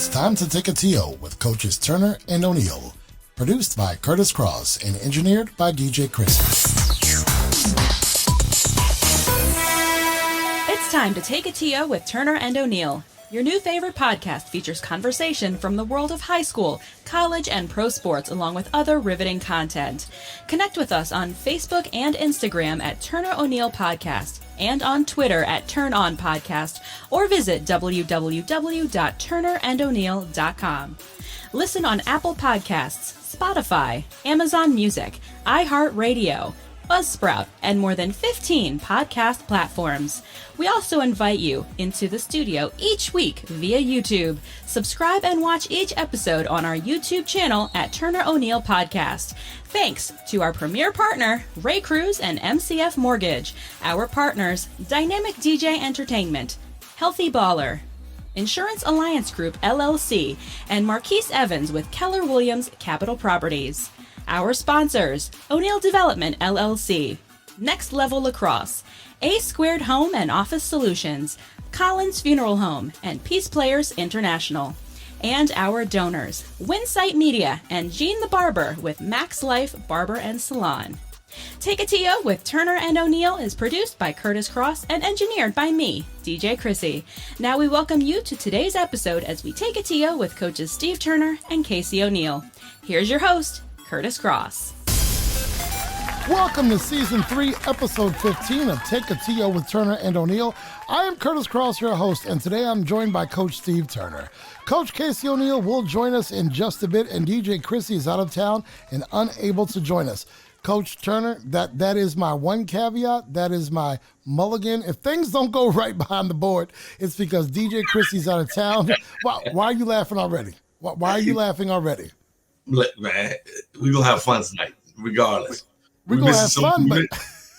It's time to take a TO with Coaches Turner and O'Neill. Produced by Kurtis Cross and engineered by DJ Krissy. It's time to take a TO with Turner and O'Neill. Your new favorite podcast features conversation from the world of high school, college, and pro sports, along with other riveting content. Connect with us on Facebook and Instagram at Turner O'Neill Podcast and on Twitter at Turn On Podcast, or visit www.turnerando'neill.com. Listen on Apple Podcasts, Spotify, Amazon Music, iHeartRadio, Buzzsprout, and more than 15 podcast platforms. We also invite you into the studio each week via YouTube. Subscribe and watch each episode on our YouTube channel at Turner O'Neill Podcast. Thanks to our premier partner, Ray Cruz and MCF Mortgage, our partners, Dynamic DJ Entertainment, Healthy Baller, Insurance Alliance Group, LLC, and Marquise Evans with Keller Williams Capital Properties. Our sponsors, O'Neill Development, LLC, Next Level Lacrosse, A Squared Home and Office Solutions, Collins Funeral Home, and Peace Players International. And our donors, Winsight Media and Gene the Barber with Max Life Barber and Salon. Take a TO with Turner and O'Neill is produced by Kurtis Cross and engineered by me, DJ Krissy. Now we welcome you to today's episode as we take a TO with coaches Steve Turner and Casey O'Neill. Here's your host, Kurtis Cross. Welcome to Season 3, Episode 15 of Take a TO with Turner and O'Neill. I am Kurtis Cross, your host, and today I'm joined by Coach Steve Turner. Coach Casey O'Neill will join us in just a bit, and DJ Krissy is out of town and unable to join us. Coach Turner, that is my one caveat. That is my mulligan. If things don't go right behind the board, it's because DJ Krissy's out of town. Why are you laughing already? Why are you laughing already? Look, man, we're going to have fun tonight, regardless. We're going to have fun, but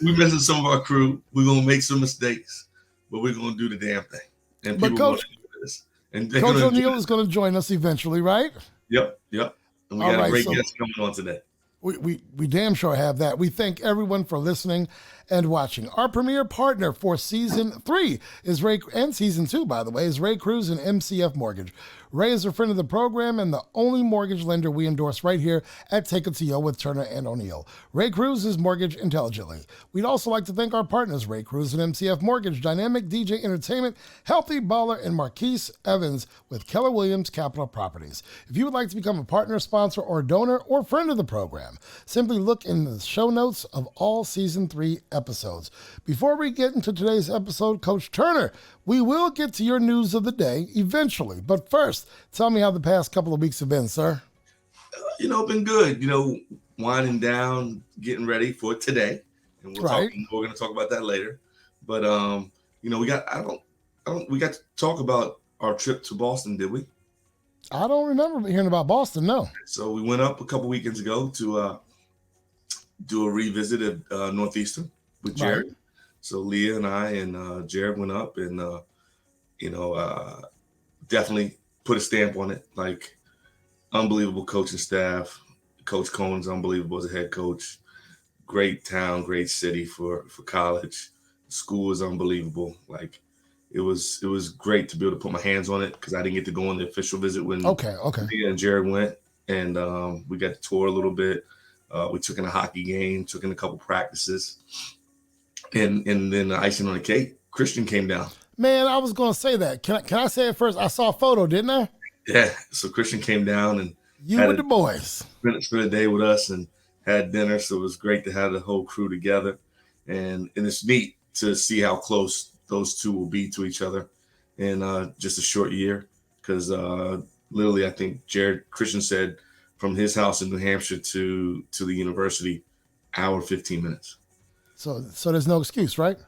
we're missing some of our crew. We're going to make some mistakes, but we're going to do the damn thing. And but people Coach, this. And Coach O'Neill is going to join us eventually, right? Yep. And we got a great guest coming on today. We damn sure have that. We thank everyone for listening and watching. Our premier partner for Season 3 is Ray, and Season 2, by the way, is Ray Cruz and MCF Mortgage. Ray is a friend of the program and the only mortgage lender we endorse right here at Take a TO with Turner and O'Neill. Ray Cruz is mortgage intelligently. We'd also like to thank our partners, Ray Cruz and MCF Mortgage, Dynamic DJ Entertainment, Healthy Baller, and Marquise Evans with Keller Williams Capital Properties. If you would like to become a partner, sponsor, or donor, or friend of the program, simply look in the show notes of all Season 3 episodes. Before we get into today's episode, Coach Turner, we will get to your news of the day eventually. But first, tell me how the past couple of weeks have been, sir. Been good. Winding down, getting ready for today. And we're going to talk about that later. But, we got to talk about our trip to Boston, did we? I don't remember hearing about Boston, no. So we went up a couple weekends ago to do a revisit at Northeastern with Jared. Right. So Leah and I and Jared went up and, definitely put a stamp on it. Like, unbelievable coaching staff. Coach Cohen's unbelievable as a head coach. Great town, great city for college. School is unbelievable. Like, it was great to be able to put my hands on it because I didn't get to go on the official visit when Leah and Jared went. And we got to tour a little bit. We took in a hockey game, took in a couple practices. And then the icing on the cake, Christian came down. Man, I was going to say that. Can I say it first? I saw a photo, didn't I? Yeah. So Christian came down and you with the boys. Spent a day with us and had dinner. So it was great to have the whole crew together. And it's neat to see how close those two will be to each other in just a short year. Because literally, I think Christian said from his house in New Hampshire to the university, hour 15 minutes. So there's no excuse, right?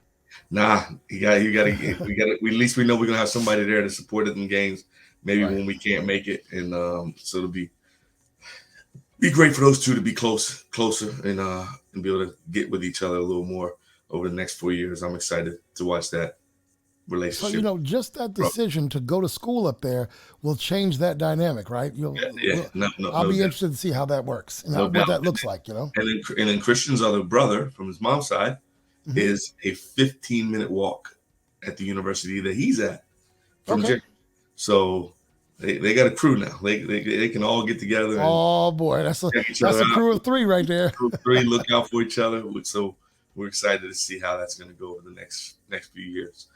Nah, we got to. At least we know we're gonna have somebody there to support it in games. Maybe when we can't make it, and so it'll be great for those two to be closer, and be able to get with each other a little more over the next 4 years. I'm excited to watch that relationship. So just that decision to go to school up there will change that dynamic, right? I'll be interested to see how that works and what that looks like. And then Christian's other brother from his mom's side is a 15-minute walk at the university that he's at from Jake. So They got a crew now. They can all get together. And oh boy, that's a crew of three right there. Crew of three, look out for each other. So we're excited to see how that's going to go over the next few years.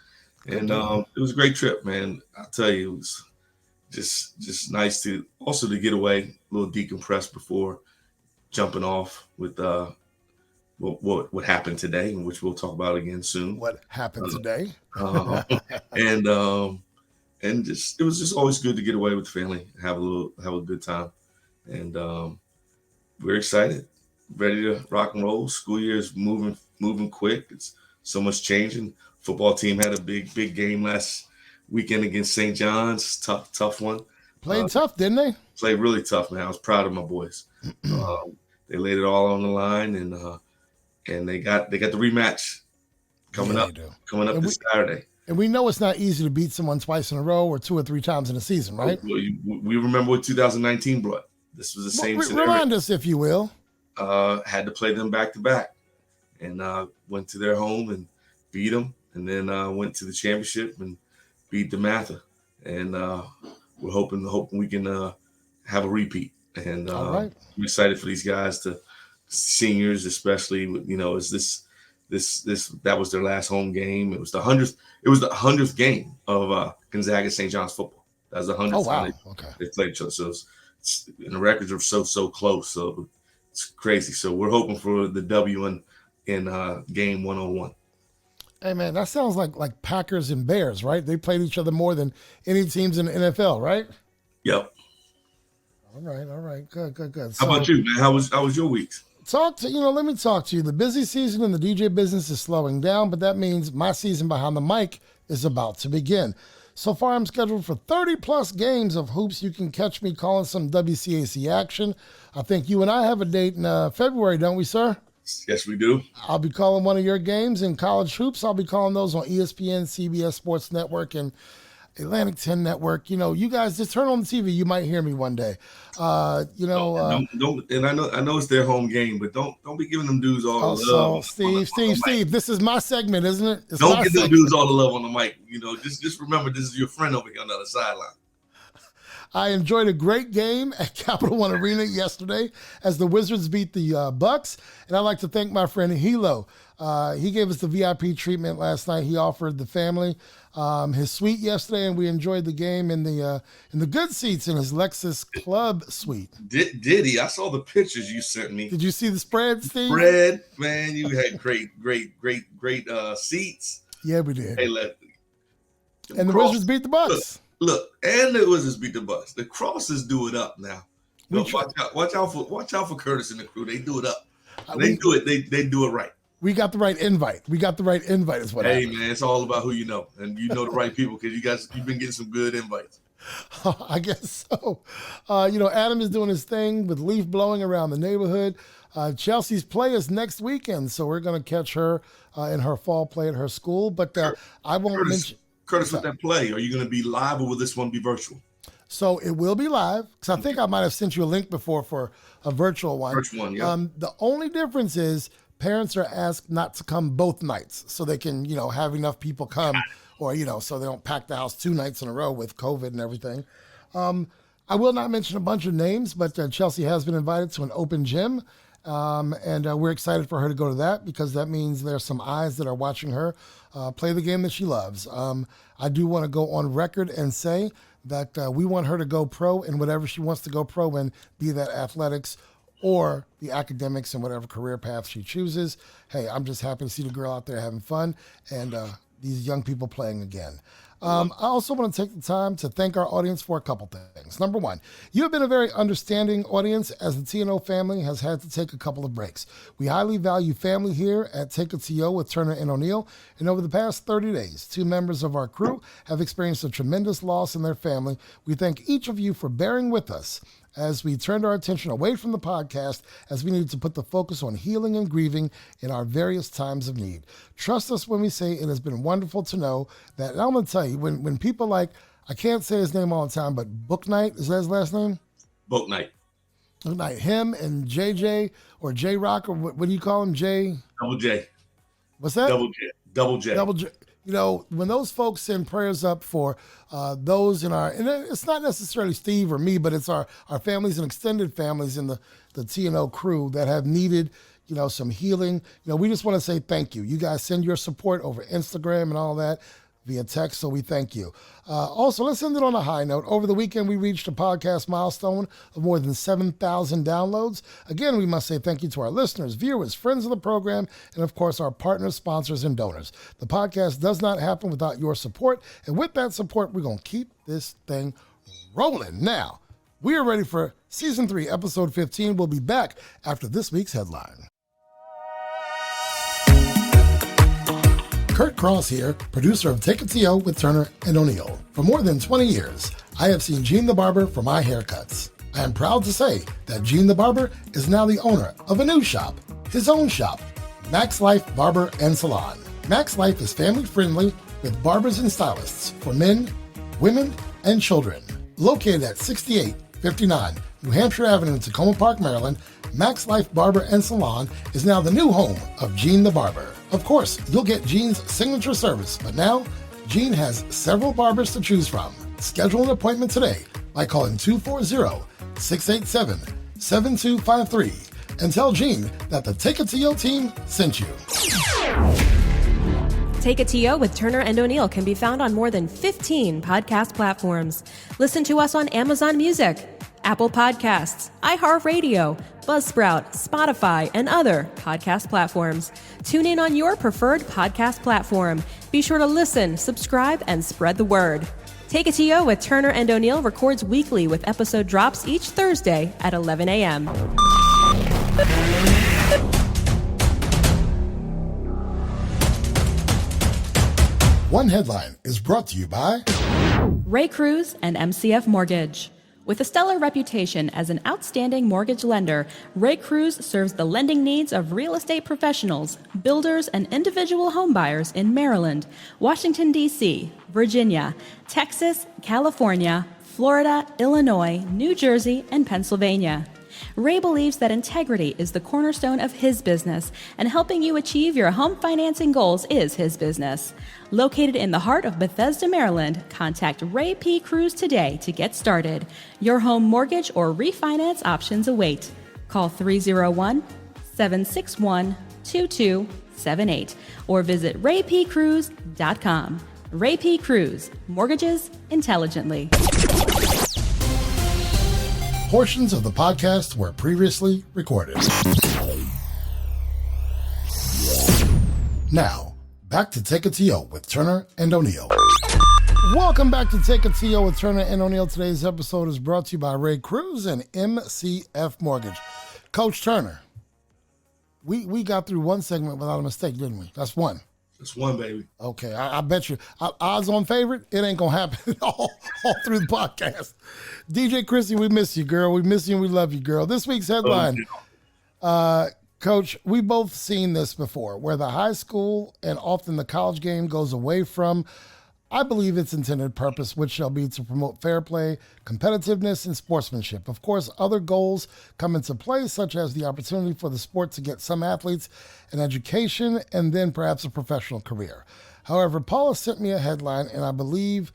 And it was a great trip, man. I'll tell you, it was just nice to get away, a little decompress before jumping off with what happened today, which we'll talk about again soon. What happened today? And it was just always good to get away with the family, have a good time, and we're excited, ready to rock and roll. School year is moving quick. It's so much changing. Football team had a big game last weekend against St. John's. Tough one. Played tough, didn't they? Played really tough, man. I was proud of my boys. They laid it all on the line, and they got the rematch coming up this Saturday. And we know it's not easy to beat someone twice in a row or 2 or 3 times in a season, right? We remember what 2019 brought. This was the same scenario. Remind us, if you will. Had to play them back to back, and went to their home and beat them, and then went to the championship and beat DeMatha. And we're hoping we can have a repeat. And I'm excited for these guys, seniors especially. Is this that was their last home game. It was the 100th game of Gonzaga St. John's football. That was the 100th time they played each other. So and the records are so close. So it's crazy. So we're hoping for the W in game 101. Hey man, that sounds like Packers and Bears, right? They played each other more than any teams in the NFL, right? Yep. All right. Good. How about you, man? How was your week? Let me talk to you. The busy season in the DJ business is slowing down, but that means my season behind the mic is about to begin. So far, I'm scheduled for 30-plus games of hoops. You can catch me calling some WCAC action. I think you and I have a date in February, don't we, sir? Yes, we do. I'll be calling one of your games in college hoops. I'll be calling those on ESPN, CBS Sports Network, and Atlantic 10 Network. You guys just turn on the TV. You might hear me one day. Don't, and I know it's their home game, but don't be giving them dudes all the love. Steve, this is my segment, isn't it? Don't give them dudes all the love on the mic. Just remember, this is your friend over here on the other sideline. I enjoyed a great game at Capital One Arena yesterday as the Wizards beat the Bucks, and I'd like to thank my friend Hilo. He gave us the VIP treatment last night. He offered the family his suite yesterday, and we enjoyed the game in the good seats in his Lexus Club suite. Did he? I saw the pictures you sent me. Did you see the spread, Steve? Spread, man. You had great seats. Yeah, we did. Hey, and the Wizards beat the Bucks. Look, and the Wizards beat the Bucks. The Crosses do it up now. Watch out for Kurtis and the crew. They do it up. They do it right. We got the right invite. Is what happened. Man, it's all about who you know, and you know the right people because you've been getting some good invites. I guess so. Adam is doing his thing with leaf blowing around the neighborhood. Chelsea's play is next weekend, so we're going to catch her in her fall play at her school. But I won't mention. Curtis, with that play, are you going to be live or will this one be virtual? So it will be live because I think I might have sent you a link before for a virtual one. Virtual one, yeah. The only difference is parents are asked not to come both nights so they can, have enough people come or, so they don't pack the house 2 nights in a row with COVID and everything. I will not mention a bunch of names, but Chelsea has been invited to an open gym. And we're excited for her to go to that because that means there's some eyes that are watching her play the game that she loves. I do want to go on record and say that we want her to go pro in whatever she wants to go pro in, be that athletics or the academics and whatever career path she chooses. Hey, I'm just happy to see the girl out there having fun and these young people playing again. I also want to take the time to thank our audience for a couple things. Number one, you have been a very understanding audience as the TNO family has had to take a couple of breaks. We highly value family here at Take a TO with Turner and O'Neill, and over the past 30 days, 2 members of our crew have experienced a tremendous loss in their family. We thank each of you for bearing with us as we turned our attention away from the podcast as we needed to put the focus on healing and grieving in our various times of need. Trust us when we say it has been wonderful to know that, and I'm going to tell you, when people like, I can't say his name all the time, but Book Knight, is that his last name? Book Knight. Him and JJ or J-Rock, or what do you call him, J? Double J. What's that? Double J. Double J. when those folks send prayers up for those in our, and it's not necessarily Steve or me, but it's our families and extended families in the T&O crew that have needed, some healing. We just want to say thank you. You guys send your support over Instagram and all that via text, so we thank you. Also, let's end it on a high note. Over the weekend, we reached a podcast milestone of more than 7,000 downloads. Again, we must say thank you to our listeners, viewers, friends of the program, and of course, our partners, sponsors, and donors. The podcast does not happen without your support, and with that support, we're going to keep this thing rolling. Now, we are ready for Season 3, Episode 15. We'll be back after this week's headline. Kurt Cross here, producer of Take a TO with Turner and O'Neill. For more than 20 years, I have seen Gene the Barber for my haircuts. I am proud to say that Gene the Barber is now the owner of a new shop, his own shop, Max Life Barber and Salon. Max Life is family friendly with barbers and stylists for men, women, and children. Located at 6859 New Hampshire Avenue in Tacoma Park, Maryland, Max Life Barber and Salon is now the new home of Gene the Barber. Of course, you'll get Gene's signature service, but now Gene has several barbers to choose from. Schedule an appointment today by calling 240-687-7253 and tell Gene that the Take a TO team sent you. Take a TO with Turner and O'Neill can be found on more than 15 podcast platforms. Listen to us on Amazon Music, Apple Podcasts, iHeartRadio, Buzzsprout, Spotify, and other podcast platforms. Tune in on your preferred podcast platform. Be sure to listen, subscribe, and spread the word. Take a TO with Turner and O'Neill records weekly with episode drops each Thursday at 11 a.m. One Headline is brought to you by Ray Cruz and MCF Mortgage. With a stellar reputation as an outstanding mortgage lender, Ray Cruz serves the lending needs of real estate professionals, builders, and individual homebuyers in Maryland, Washington, D.C., Virginia, Texas, California, Florida, Illinois, New Jersey, and Pennsylvania. Ray believes that integrity is the cornerstone of his business, and helping you achieve your home financing goals is his business. Located in the heart of Bethesda, Maryland, contact Ray P. Cruz today to get started. Your home mortgage or refinance options await. Call 301-761-2278 or visit raypcruz.com. Ray P. Cruz, mortgages intelligently. Portions of the podcast were previously recorded. Now, back to Take a TO with Turner and O'Neill. Welcome back to Take a TO with Turner and O'Neill. Today's episode is brought to you by Ray Cruz and MCF Mortgage. Coach Turner, we got through one segment without a mistake, didn't we? That's one. That's one, baby. Okay, I bet you. Odds on favorite, it ain't going to happen all through the podcast. DJ Krissy, we miss you, girl. We miss you and we love you, girl. This week's headline, Coach, we both seen this before, where the high school and often the college game goes away from, I believe, its intended purpose, which shall be to promote fair play, competitiveness, and sportsmanship. Of course, other goals come into play, such as the opportunity for the sport to get some athletes an education and then perhaps a professional career. However, Paula sent me a headline, and I believe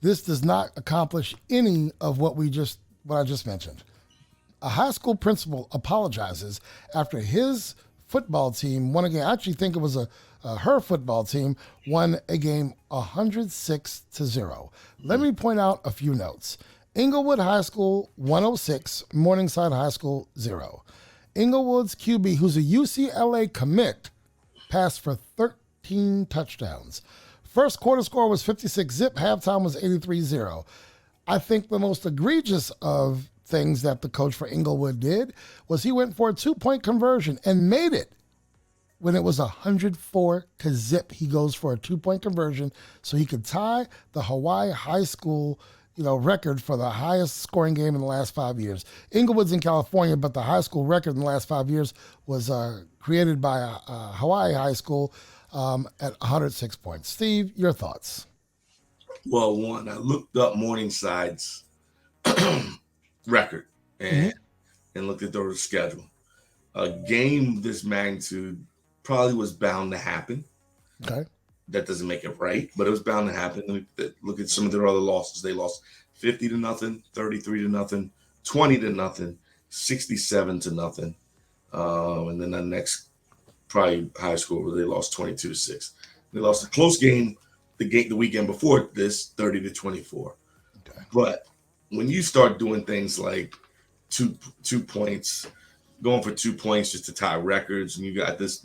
this does not accomplish any of what I just mentioned. A high school principal apologizes after his football team won a game. I actually think it was her football team won a game 106-0. Let me point out a few notes. Inglewood High School 106, Morningside High School 0. Inglewood's QB, who's a UCLA commit, passed for 13 touchdowns. First quarter score was 56-zip. Halftime was 83-0. I think the most egregious of things that the coach for Inglewood did was he went for a 2-point conversion and made it. When it was 104-0, he goes for a 2-point conversion so he could tie the Hawaii High School, record for the highest scoring game in the last 5 years. Inglewood's in California, but the high school record in the last 5 years was created by Hawaii High School at 106 points. Steve, your thoughts? Well, one, I looked up Morningside's record and looked at their schedule. A game this magnitude probably was bound to happen. Okay. that doesn't make it right, but it was bound to happen. Look at some of their other losses. They lost 50-0, 33-0, 20-0, 67-0. And then the next probably high score where they lost 22-6. They lost a close game the weekend before this, 30-24. Okay. But when you start doing things like two points, going for 2 points just to tie records, and you got this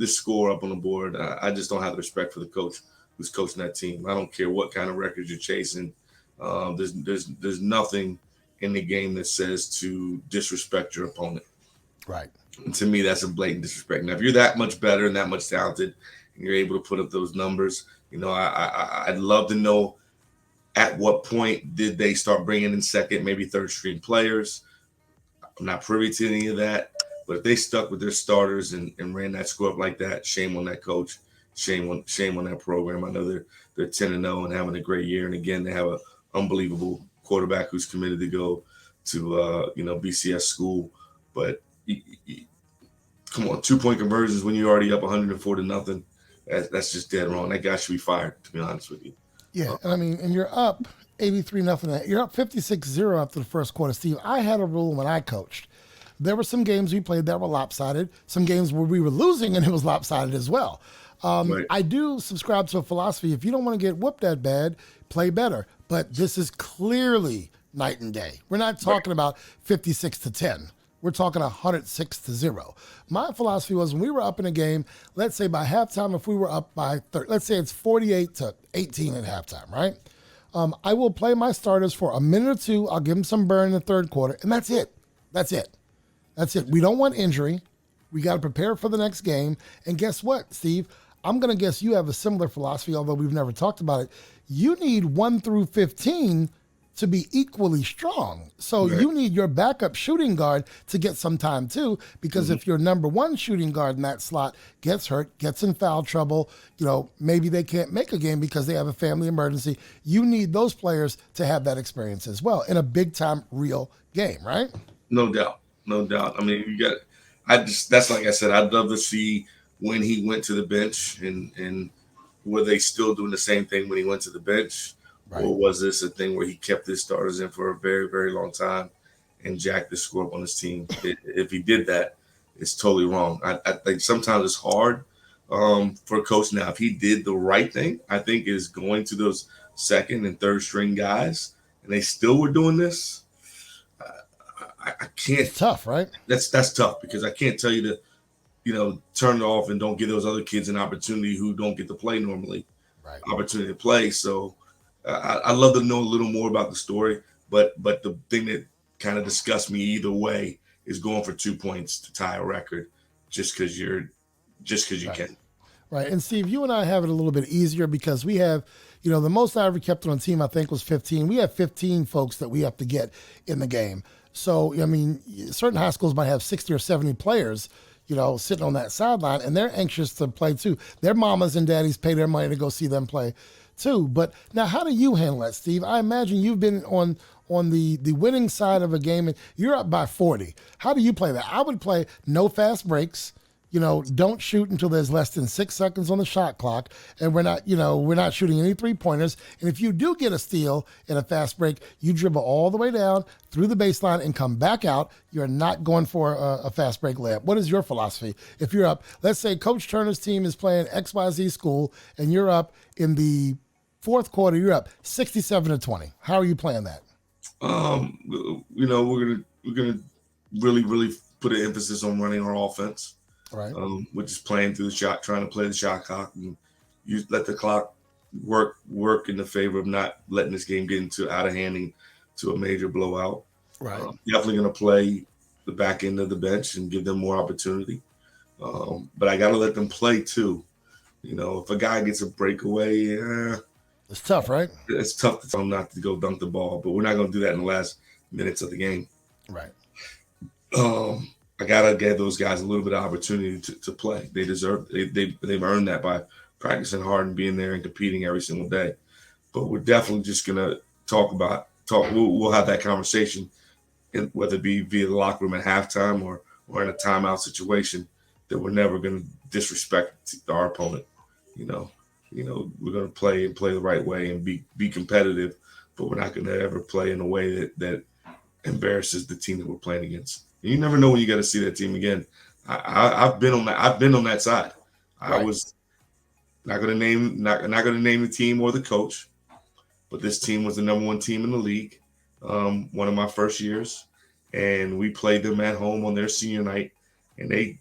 score up on the board, I just don't have the respect for the coach who's coaching that team. I don't care what kind of records you're chasing. There's nothing in the game that says to disrespect your opponent. Right. And to me, that's a blatant disrespect. Now, if you're that much better and that much talented, and you're able to put up those numbers, I'd love to know at what point did they start bringing in second, maybe third string players. I'm not privy to any of that, but if they stuck with their starters and ran that score up like that, shame on that coach, shame on that program. I know they're 10-0 and having a great year, and again, they have an unbelievable quarterback who's committed to go to BCS school, but. Come on, 2-point conversions when you're already up 104-0. That's just dead wrong. That guy should be fired, to be honest with you. Yeah, and you're up 83-0. You're up 56-0 after the first quarter. Steve, I had a rule when I coached. There were some games we played that were lopsided, some games where we were losing and it was lopsided as well. Right. I do subscribe to a philosophy. If you don't want to get whooped that bad, play better. But this is clearly night and day. We're not talking about 56-10. We're talking 106-0. My philosophy was when we were up in a game, let's say by halftime, if we were up by 30, let's say it's 48-18 at halftime, right? I will play my starters for a minute or two. I'll give them some burn in the third quarter, and that's it. That's it. We don't want injury. We got to prepare for the next game. And guess what, Steve? I'm going to guess you have a similar philosophy, although we've never talked about it. You need 1 through 15 to be equally strong. So right. You need your backup shooting guard to get some time too, because if your number one shooting guard in that slot gets hurt, gets in foul trouble, maybe they can't make a game because they have a family emergency. You need those players to have that experience as well in a big time real game, right? No doubt. I mean, that's like I said, I'd love to see when he went to the bench and were they still doing the same thing when he went to the bench? Right. Or was this a thing where he kept his starters in for a very, very long time and jacked the score up on his team? If he did that, it's totally wrong. I think sometimes it's hard for a coach now. If he did the right thing, I think is going to those second and third string guys, and they still were doing this. I can't. It's tough, right? That's tough because I can't tell you to, turn it off and don't give those other kids an opportunity who don't get to play normally. Right. Opportunity to play. So. I'd love to know a little more about the story, but the thing that kind of disgusts me either way is going for 2 points to tie a record just because you right. can. Right. And Steve, you and I have it a little bit easier because we have, the most I ever kept on a team, I think, was 15. We have 15 folks that we have to get in the game. So, certain high schools might have 60 or 70 players, sitting on that sideline, and they're anxious to play too. Their mamas and daddies pay their money to go see them play too. But now, how do you handle that, Steve? I imagine you've been on the winning side of a game and you're up by 40. How do you play that? I would play no fast breaks. Don't shoot until there's less than 6 seconds on the shot clock, and we're not shooting any 3-pointers. And if you do get a steal in a fast break, you dribble all the way down through the baseline and come back out. You're not going for a fast break layup. What is your philosophy? If you're up, let's say Coach Turner's team is playing XYZ school, and you're up in the fourth quarter, you're up 67-20. How are you playing that? We're gonna really, really put an emphasis on running our offense. Right. Which is playing through the shot, trying to play the shot clock, and you let the clock work in the favor of not letting this game get out of handing to a major blowout. Right. Definitely going to play the back end of the bench and give them more opportunity. But I got to let them play too. If a guy gets a breakaway, it's tough, right? It's tough to tell him not to go dunk the ball, but we're not going to do that in the last minutes of the game. Right. I gotta give those guys a little bit of opportunity to play. They deserve. They've earned that by practicing hard and being there and competing every single day. But we're definitely just gonna talk. We'll have that conversation, whether it be via the locker room at halftime or in a timeout situation. That we're never gonna disrespect our opponent. we're going to play the right way and be competitive, but we're not going to ever play in a way that embarrasses the team that we're playing against. You never know when you got to see that team again. I've been on that side. Right. I was not going to name the team or the coach, but this team was the number one team in the league. One of my first years, and we played them at home on their senior night, and they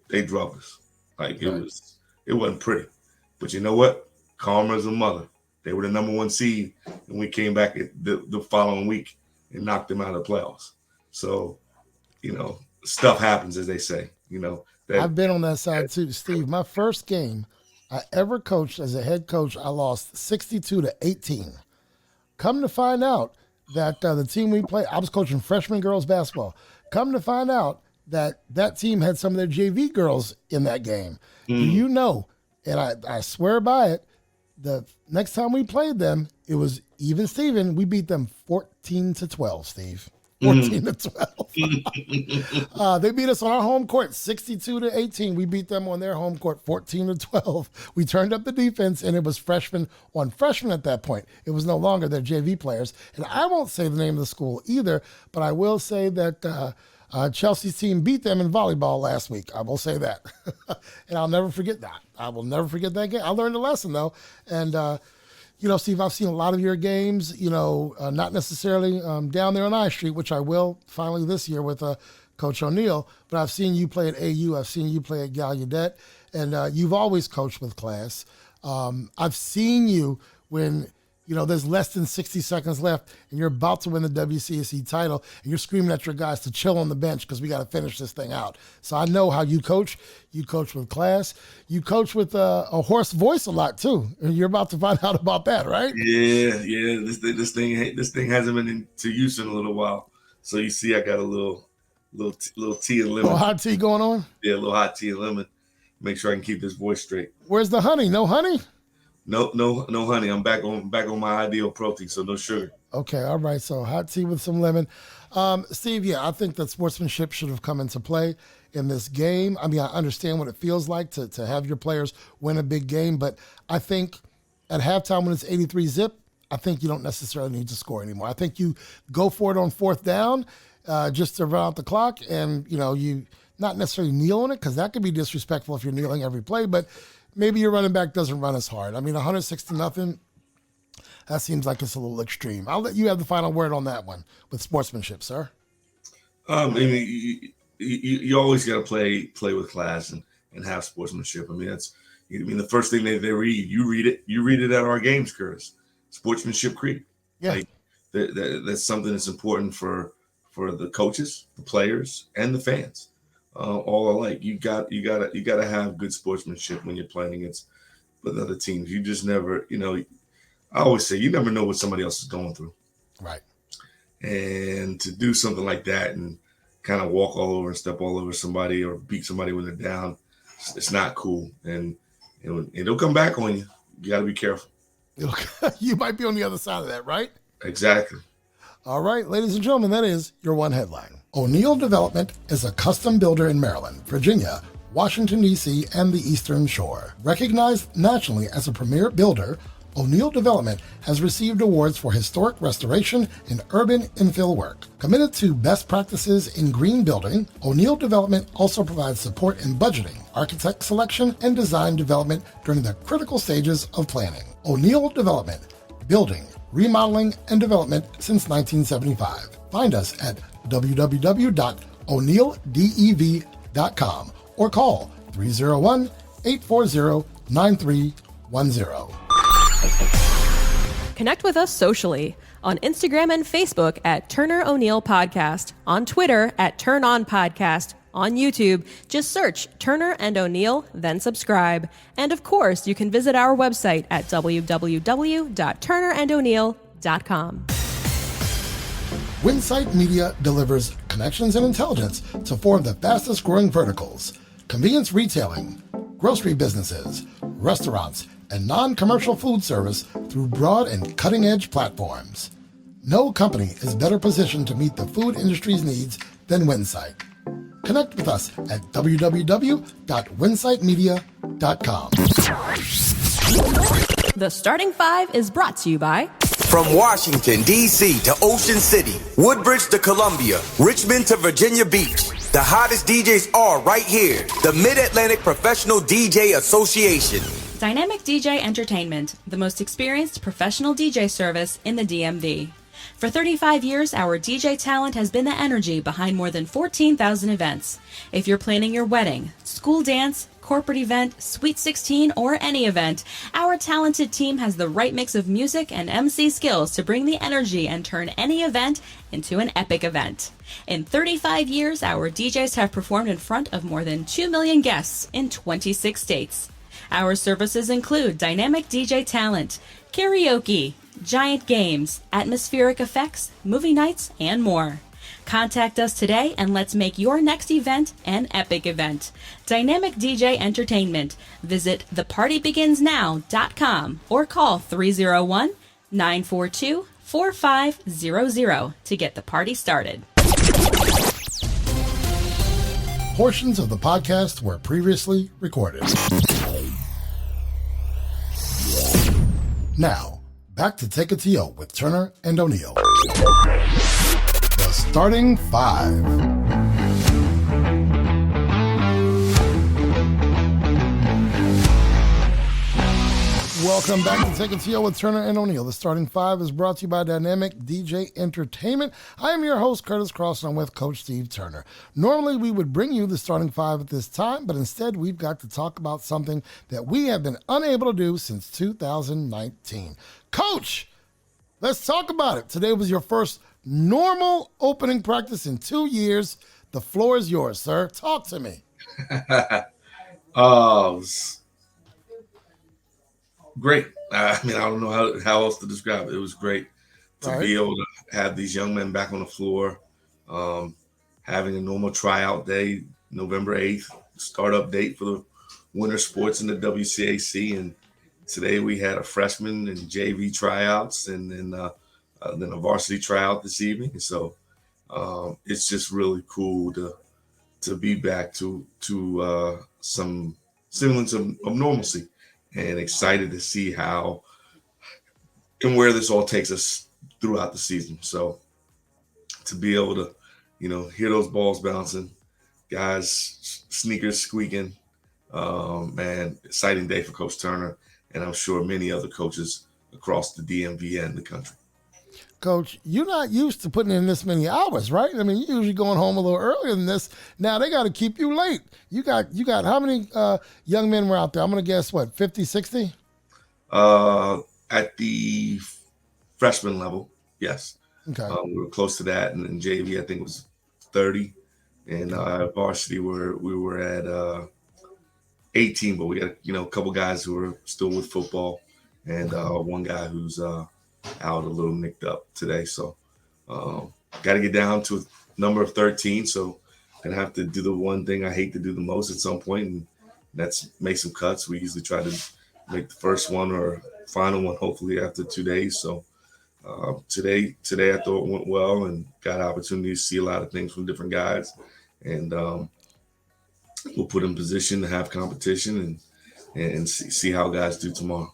drubbed us. Like it wasn't pretty, but you know what? Karma is a mother. They were the number one seed, and we came back the following week and knocked them out of the playoffs. So, stuff happens, as they say. I've been on that side too, Steve. My first game I ever coached as a head coach, I lost 62-18. Come to find out that the team we played, I was coaching freshman girls basketball. Come to find out that team had some of their JV girls in that game. Do you know, and I swear by it, the next time we played them, it was even Steven. We beat them 14-12, Steve. 14-12. They beat us on our home court 62-18. We beat them on their home court 14-12. We turned up the defense, and it was freshman on freshman at that point. It was no longer their JV players. And I won't say the name of the school either, but I will say that Chelsea's team beat them in volleyball last week. I will say that. And I'll never forget that. I will never forget that game. I learned a lesson, though. And, Steve, I've seen a lot of your games, not necessarily down there on I Street, which I will finally this year with Coach O'Neill, but I've seen you play at AU. I've seen you play at Gallaudet, and you've always coached with class. I've seen you when, there's less than 60 seconds left and you're about to win the WCSC title and you're screaming at your guys to chill on the bench because we got to finish this thing out. So I know how you coach. You coach with class. You coach with a hoarse voice a lot too. And you're about to find out about that, right? Yeah. This thing hasn't been into use in a little while. So you see, I got a little tea and lemon. A little hot tea going on? Yeah, a little hot tea and lemon. Make sure I can keep this voice straight. Where's the honey? No honey? No honey. I'm back on my ideal protein, so no sugar. Okay, all right. So hot tea with some lemon. Steve, I think that sportsmanship should have come into play in this game. I mean, I understand what it feels like to have your players win a big game, but I think at halftime when it's 83-zip, I think you don't necessarily need to score anymore. I think you go for it on fourth down just to run out the clock, and you not necessarily kneel on it because that could be disrespectful if you're kneeling every play, but maybe your running back doesn't run as hard. I mean, 160-0, that seems like it's a little extreme. I'll let you have the final word on that one with sportsmanship, sir. I mean, you always got to play with class and have sportsmanship. I mean, the first thing they read, you read it at our games, Kurtis. Sportsmanship creed. Yeah. Like, that's something that's important for the coaches, the players, and the fans. All alike. You gotta have good sportsmanship when you're playing against with other teams. You just never, I always say you never know what somebody else is going through. Right. And to do something like that and kind of walk all over and step all over somebody or beat somebody when they're down, it's not cool. And it'll come back on you. You got to be careful. You might be on the other side of that, right? Exactly. All right, ladies and gentlemen, that is your one headline. O'Neill Development is a custom builder in Maryland, Virginia, Washington, D.C., and the Eastern Shore. Recognized nationally as a premier builder, O'Neill Development has received awards for historic restoration and urban infill work. Committed to best practices in green building, O'Neill Development also provides support in budgeting, architect selection, and design development during the critical stages of planning. O'Neill Development, building, remodeling, and development since 1975. Find us at www.o'neilldev.com or call 301-840-9310. Connect with us socially on Instagram and Facebook at Turner O'Neill Podcast, on Twitter at Turn On Podcast, on YouTube, just search Turner and O'Neill, then subscribe. And of course, you can visit our website at www.turnerando'neill.com. Winsight Media delivers connections and intelligence to form the fastest growing verticals: convenience retailing, grocery businesses, restaurants, and non-commercial food service through broad and cutting-edge platforms. No company is better positioned to meet the food industry's needs than Winsight. Connect with us at www.winsightmedia.com. DJEntertainment.com. The Starting Five is brought to you by... From Washington, D.C. to Ocean City, Woodbridge to Columbia, Richmond to Virginia Beach, the hottest DJs are right here. The Mid-Atlantic Professional DJ Association. Dynamic DJ Entertainment, the most experienced professional DJ service in the DMV. For 35 years, our DJ talent has been the energy behind more than 14,000 events. If you're planning your wedding, school dance, corporate event, Sweet 16, or any event, our talented team has the right mix of music and MC skills to bring the energy and turn any event into an epic event. In 35 years, our DJs have performed in front of more than 2 million guests in 26 states. Our services include dynamic DJ talent, karaoke, giant games, atmospheric effects, movie nights, and more. Contact us today and let's make your next event an epic event. Dynamic DJ Entertainment. Visit thepartybeginsnow.com or call 301-942-4500 to get the party started. Portions of the podcast were previously recorded. Now, back to Take It to Yo with Turner and O'Neill. The Starting Five. Welcome back to Take It to Yo with Turner and O'Neill. The Starting Five is brought to you by Dynamic DJ Entertainment. I am your host, Kurtis Cross, and I'm with Coach Steve Turner. Normally, we would bring you the Starting Five at this time, but instead, we've got to talk about something that we have been unable to do since 2019. Coach, let's talk about it. Today was your first normal opening practice in 2 years. The floor is yours, sir. Talk to me. Oh, it was great. I mean, I don't know how else to describe it. It was great to be able to have these young men back on the floor, having a normal tryout day, November 8th, startup date for the winter sports in the WCAC. And today we had a freshman and JV tryouts and then a varsity tryout this evening. So it's just really cool to be back to some semblance of normalcy, and excited to see how and where this all takes us throughout the season. So to be able to, hear those balls bouncing, guys, sneakers squeaking, man, exciting day for Coach Turner, and I'm sure many other coaches across the DMV and the country. Coach, you're not used to putting in this many hours, right? I mean, you're usually going home a little earlier than this. Now they got to keep you late. You got how many young men were out there? I'm going to guess, 50, 60? At the freshman level, yes. Okay. We were close to that. And in JV, I think it was 30. And varsity, we were at 18, but we got, a couple guys who are still with football, and one guy who's out a little nicked up today. So got to get down to a number of 13. So gonna have to do the one thing I hate to do the most at some point, and that's make some cuts. We usually try to make the first one or final one, hopefully after 2 days. So today I thought it went well and got an opportunity to see a lot of things from different guys. And we'll put in position to have competition and see how guys do tomorrow.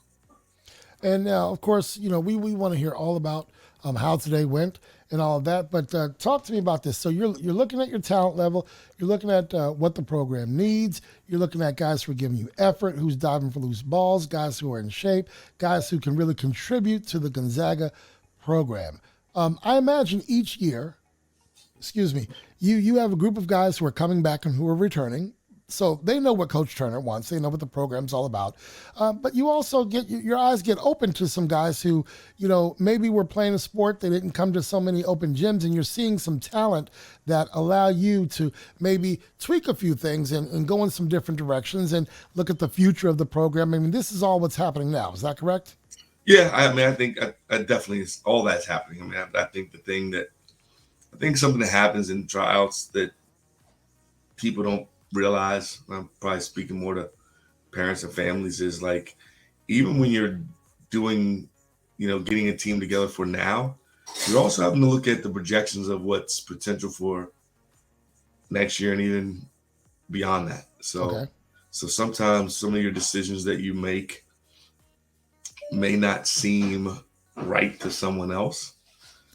And now, of course, we want to hear all about how today went and all of that. But talk to me about this. So you're looking at your talent level. You're looking at what the program needs. You're looking at guys who are giving you effort, who's diving for loose balls, guys who are in shape, guys who can really contribute to the Gonzaga program. I imagine each year, you have a group of guys who are coming back and who are returning. So they know what Coach Turner wants. They know what the program's all about. But you also your eyes get open to some guys who, maybe were playing a sport. They didn't come to so many open gyms, and you're seeing some talent that allow you to maybe tweak a few things and go in some different directions and look at the future of the program. I mean, this is all what's happening now. Is that correct? Yeah, I mean, I think I definitely is all that's happening. I mean, I think something that happens in tryouts that people don't realize, I'm probably speaking more to parents and families, is like, even when you're doing, getting a team together for now, you're also having to look at the projections of what's potential for next year and even beyond that. So So sometimes some of your decisions that you make may not seem right to someone else.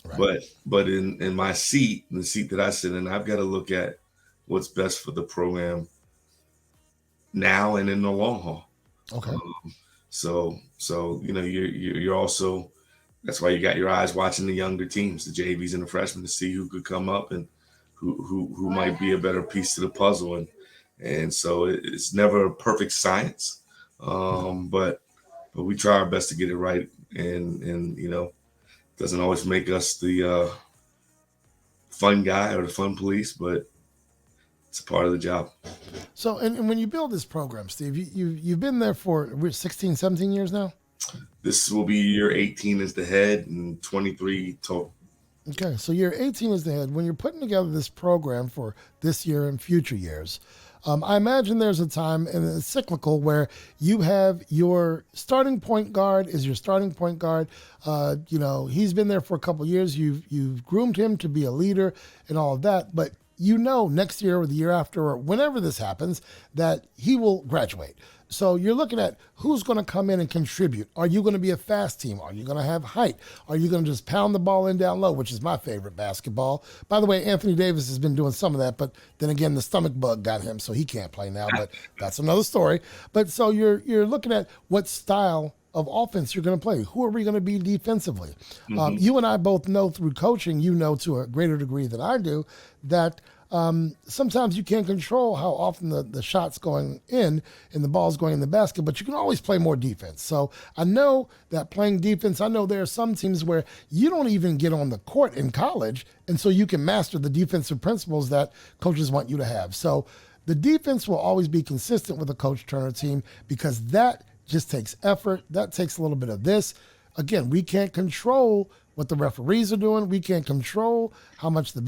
Right. But in my seat, the seat that I sit in, I've got to look at what's best for the program now and in the long haul. Okay. So you're also, that's why you got your eyes watching the younger teams, the JVs and the freshmen, to see who could come up and who might be a better piece to the puzzle. And so it's never a perfect science, but we try our best to get it right. And doesn't always make us the fun guy or the fun police, but it's a part of the job. So, and when you build this program, Steve, you've been there for 16, 17 years now? This will be year 18 as the head and 23 total. Okay, so year 18 as the head. When you're putting together this program for this year and future years, I imagine there's a time, and it's cyclical, where you have your starting point guard is your starting point guard. He's been there for a couple of years. You've groomed him to be a leader and all of that, but next year or the year after or whenever this happens that he will graduate. So you're looking at who's going to come in and contribute. Are you going to be a fast team? Are you going to have height? Are you going to just pound the ball in down low, which is my favorite basketball? By the way, Anthony Davis has been doing some of that, but then again, the stomach bug got him, so he can't play now, but that's another story. But so you're looking at what style of offense you're going to play. Who are we going to be defensively? Mm-hmm. You and I both know through coaching, to a greater degree than I do, that sometimes you can't control how often the shot's going in and the ball's going in the basket, but you can always play more defense. So I know that playing defense, I know there are some teams where you don't even get on the court in college, and so you can master the defensive principles that coaches want you to have. So the defense will always be consistent with a Coach Turner team because that just takes effort. That takes a little bit of this. Again, we can't control what the referees are doing. We can't control how much the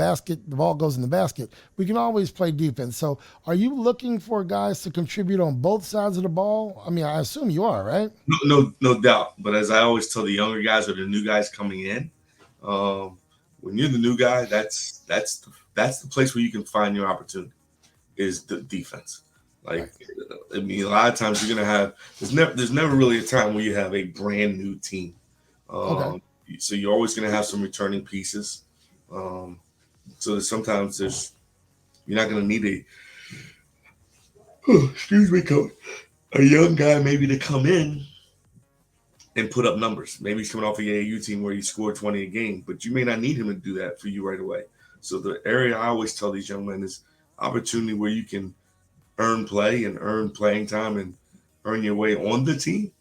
ball goes in the basket. We can always play defense. So are you looking for guys to contribute on both sides of the ball? I mean, I assume you are, right? No doubt. But as I always tell the younger guys or the new guys coming in, when you're the new guy, that's the place where you can find your opportunity is the defense. Like, I mean, a lot of times you're going to have – there's never really a time where you have a brand new team. Okay. So you're always going to have some returning pieces. So sometimes you're not going to need Coach, a young guy maybe to come in and put up numbers. Maybe he's coming off the AAU team where he scored 20 a game, but you may not need him to do that for you right away. So the area I always tell these young men is opportunity where you can earn play and earn playing time and earn your way on the team.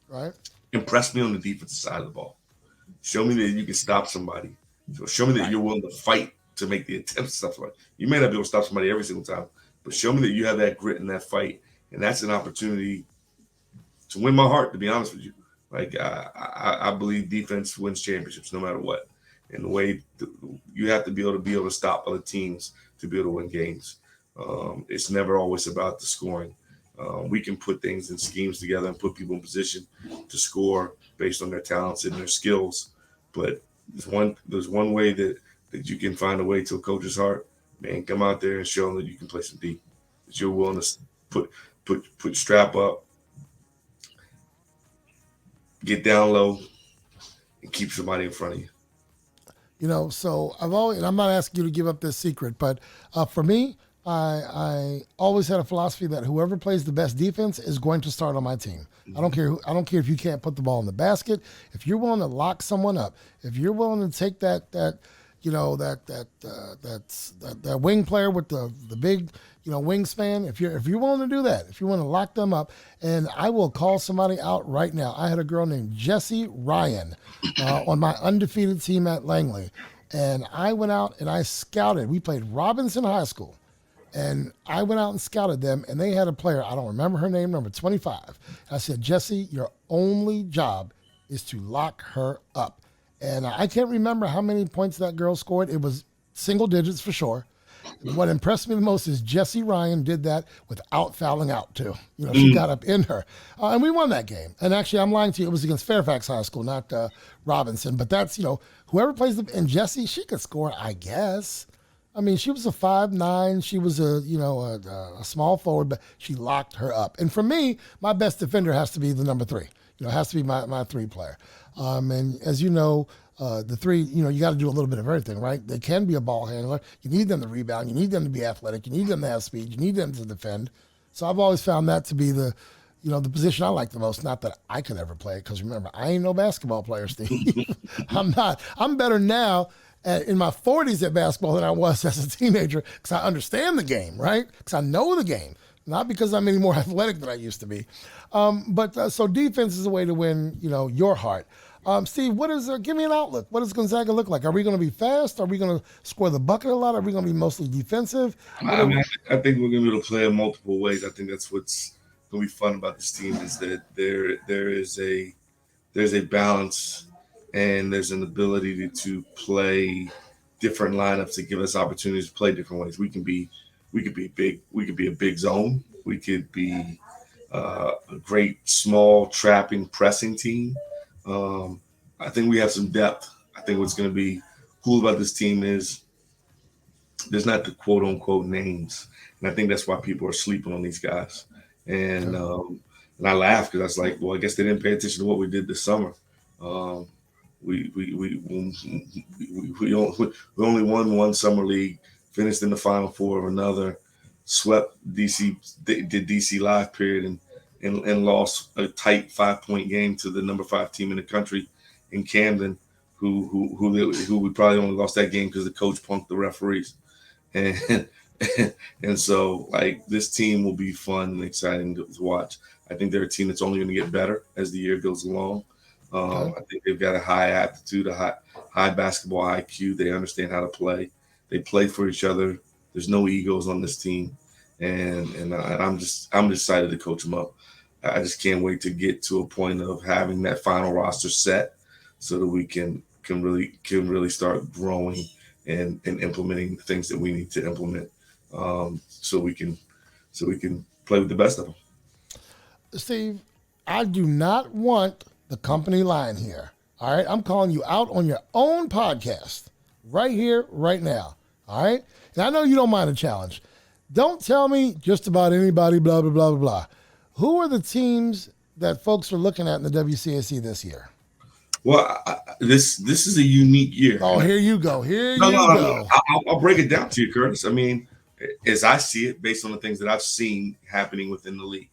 Right. Impress me on the defensive side of the ball. Show me that you can stop somebody. So show me that you're willing to fight to make the attempt to stop somebody. You may not be able to stop somebody every single time, but show me that you have that grit and that fight. And that's an opportunity to win my heart, to be honest with you. Like, I believe defense wins championships no matter what. And the way you have to be able to stop other teams to be able to win games. It's never always about the scoring. We can put things and schemes together and put people in position to score based on their talents and their skills. But there's one way that you can find a way to a coach's heart. Man, come out there and show them that you can play some deep. That you're willing to put strap up, get down low, and keep somebody in front of you. So I'm not asking you to give up this secret, but for me, I always had a philosophy that whoever plays the best defense is going to start on my team. I don't care if you can't put the ball in the basket. If you're willing to lock someone up, if you're willing to take that wing player with the big wingspan, if you're willing to do that, if you want to lock them up, and I will call somebody out right now. I had a girl named Jessie Ryan on my undefeated team at Langley, and I went out and I scouted. We played Robinson High School. And I went out and scouted them, and they had a player, I don't remember her name, number 25. I said, Jessie, your only job is to lock her up. And I can't remember how many points that girl scored. It was single digits for sure. What impressed me the most is Jessie Ryan did that without fouling out, too. She got up in her. And we won that game. And actually, I'm lying to you, it was against Fairfax High School, not Robinson. But that's, whoever plays and Jessie, she could score, I guess. I mean, she was a 5'9". She was a small forward, but she locked her up. And for me, my best defender has to be the number 3. It has to be my 3 player. And as you know, the 3, you got to do a little bit of everything, right? They can be a ball handler. You need them to rebound. You need them to be athletic. You need them to have speed. You need them to defend. So I've always found that to be the position I like the most. Not that I could ever play it, because remember, I ain't no basketball player, Steve. I'm not. I'm better now in my 40s at basketball than I was as a teenager, because I understand the game, right? Because I know the game, not because I'm any more athletic than I used to be. So defense is a way to win, your heart. Steve, give me an outlook. What does Gonzaga look like? Are we going to be fast? Are we going to score the bucket a lot? Are we going to be mostly defensive? I think we're going to be able to play in multiple ways. I think that's what's going to be fun about this team, is that there's a balance, and there's an ability to play different lineups to give us opportunities to play different ways. We could be big. We could be a big zone. We could be a great small trapping pressing team. I think we have some depth. I think what's going to be cool about this team is there's not the quote unquote names, and I think that's why people are sleeping on these guys. And I laugh, because I was like, well, I guess they didn't pay attention to what we did this summer. We only won one summer league, finished in the Final Four of another, swept DC, did DC Live period, and lost a tight 5-point game to the number 5 team in the country in Camden, who we probably only lost that game because the coach punked the referees. And so, like, this team will be fun and exciting to watch. I think they're a team that's only going to get better as the year goes along. I think they've got a high aptitude, a high basketball IQ. They understand how to play. They play for each other. There's no egos on this team, and I'm excited to coach them up. I just can't wait to get to a point of having that final roster set, so that we can really start growing and implementing the things that we need to implement, so we can play with the best of them. Steve, I do not want the company line here. All right, I'm calling you out on your own podcast right here, right now. All right, and I know you don't mind a challenge. Don't tell me just about anybody, blah, blah, blah, blah, blah. Who are the teams that folks are looking at in the WCAC this year? Well, this is a unique year. Oh, here you go. Go. I'll break it down to you, Kurtis. I mean, as I see it, based on the things that I've seen happening within the league,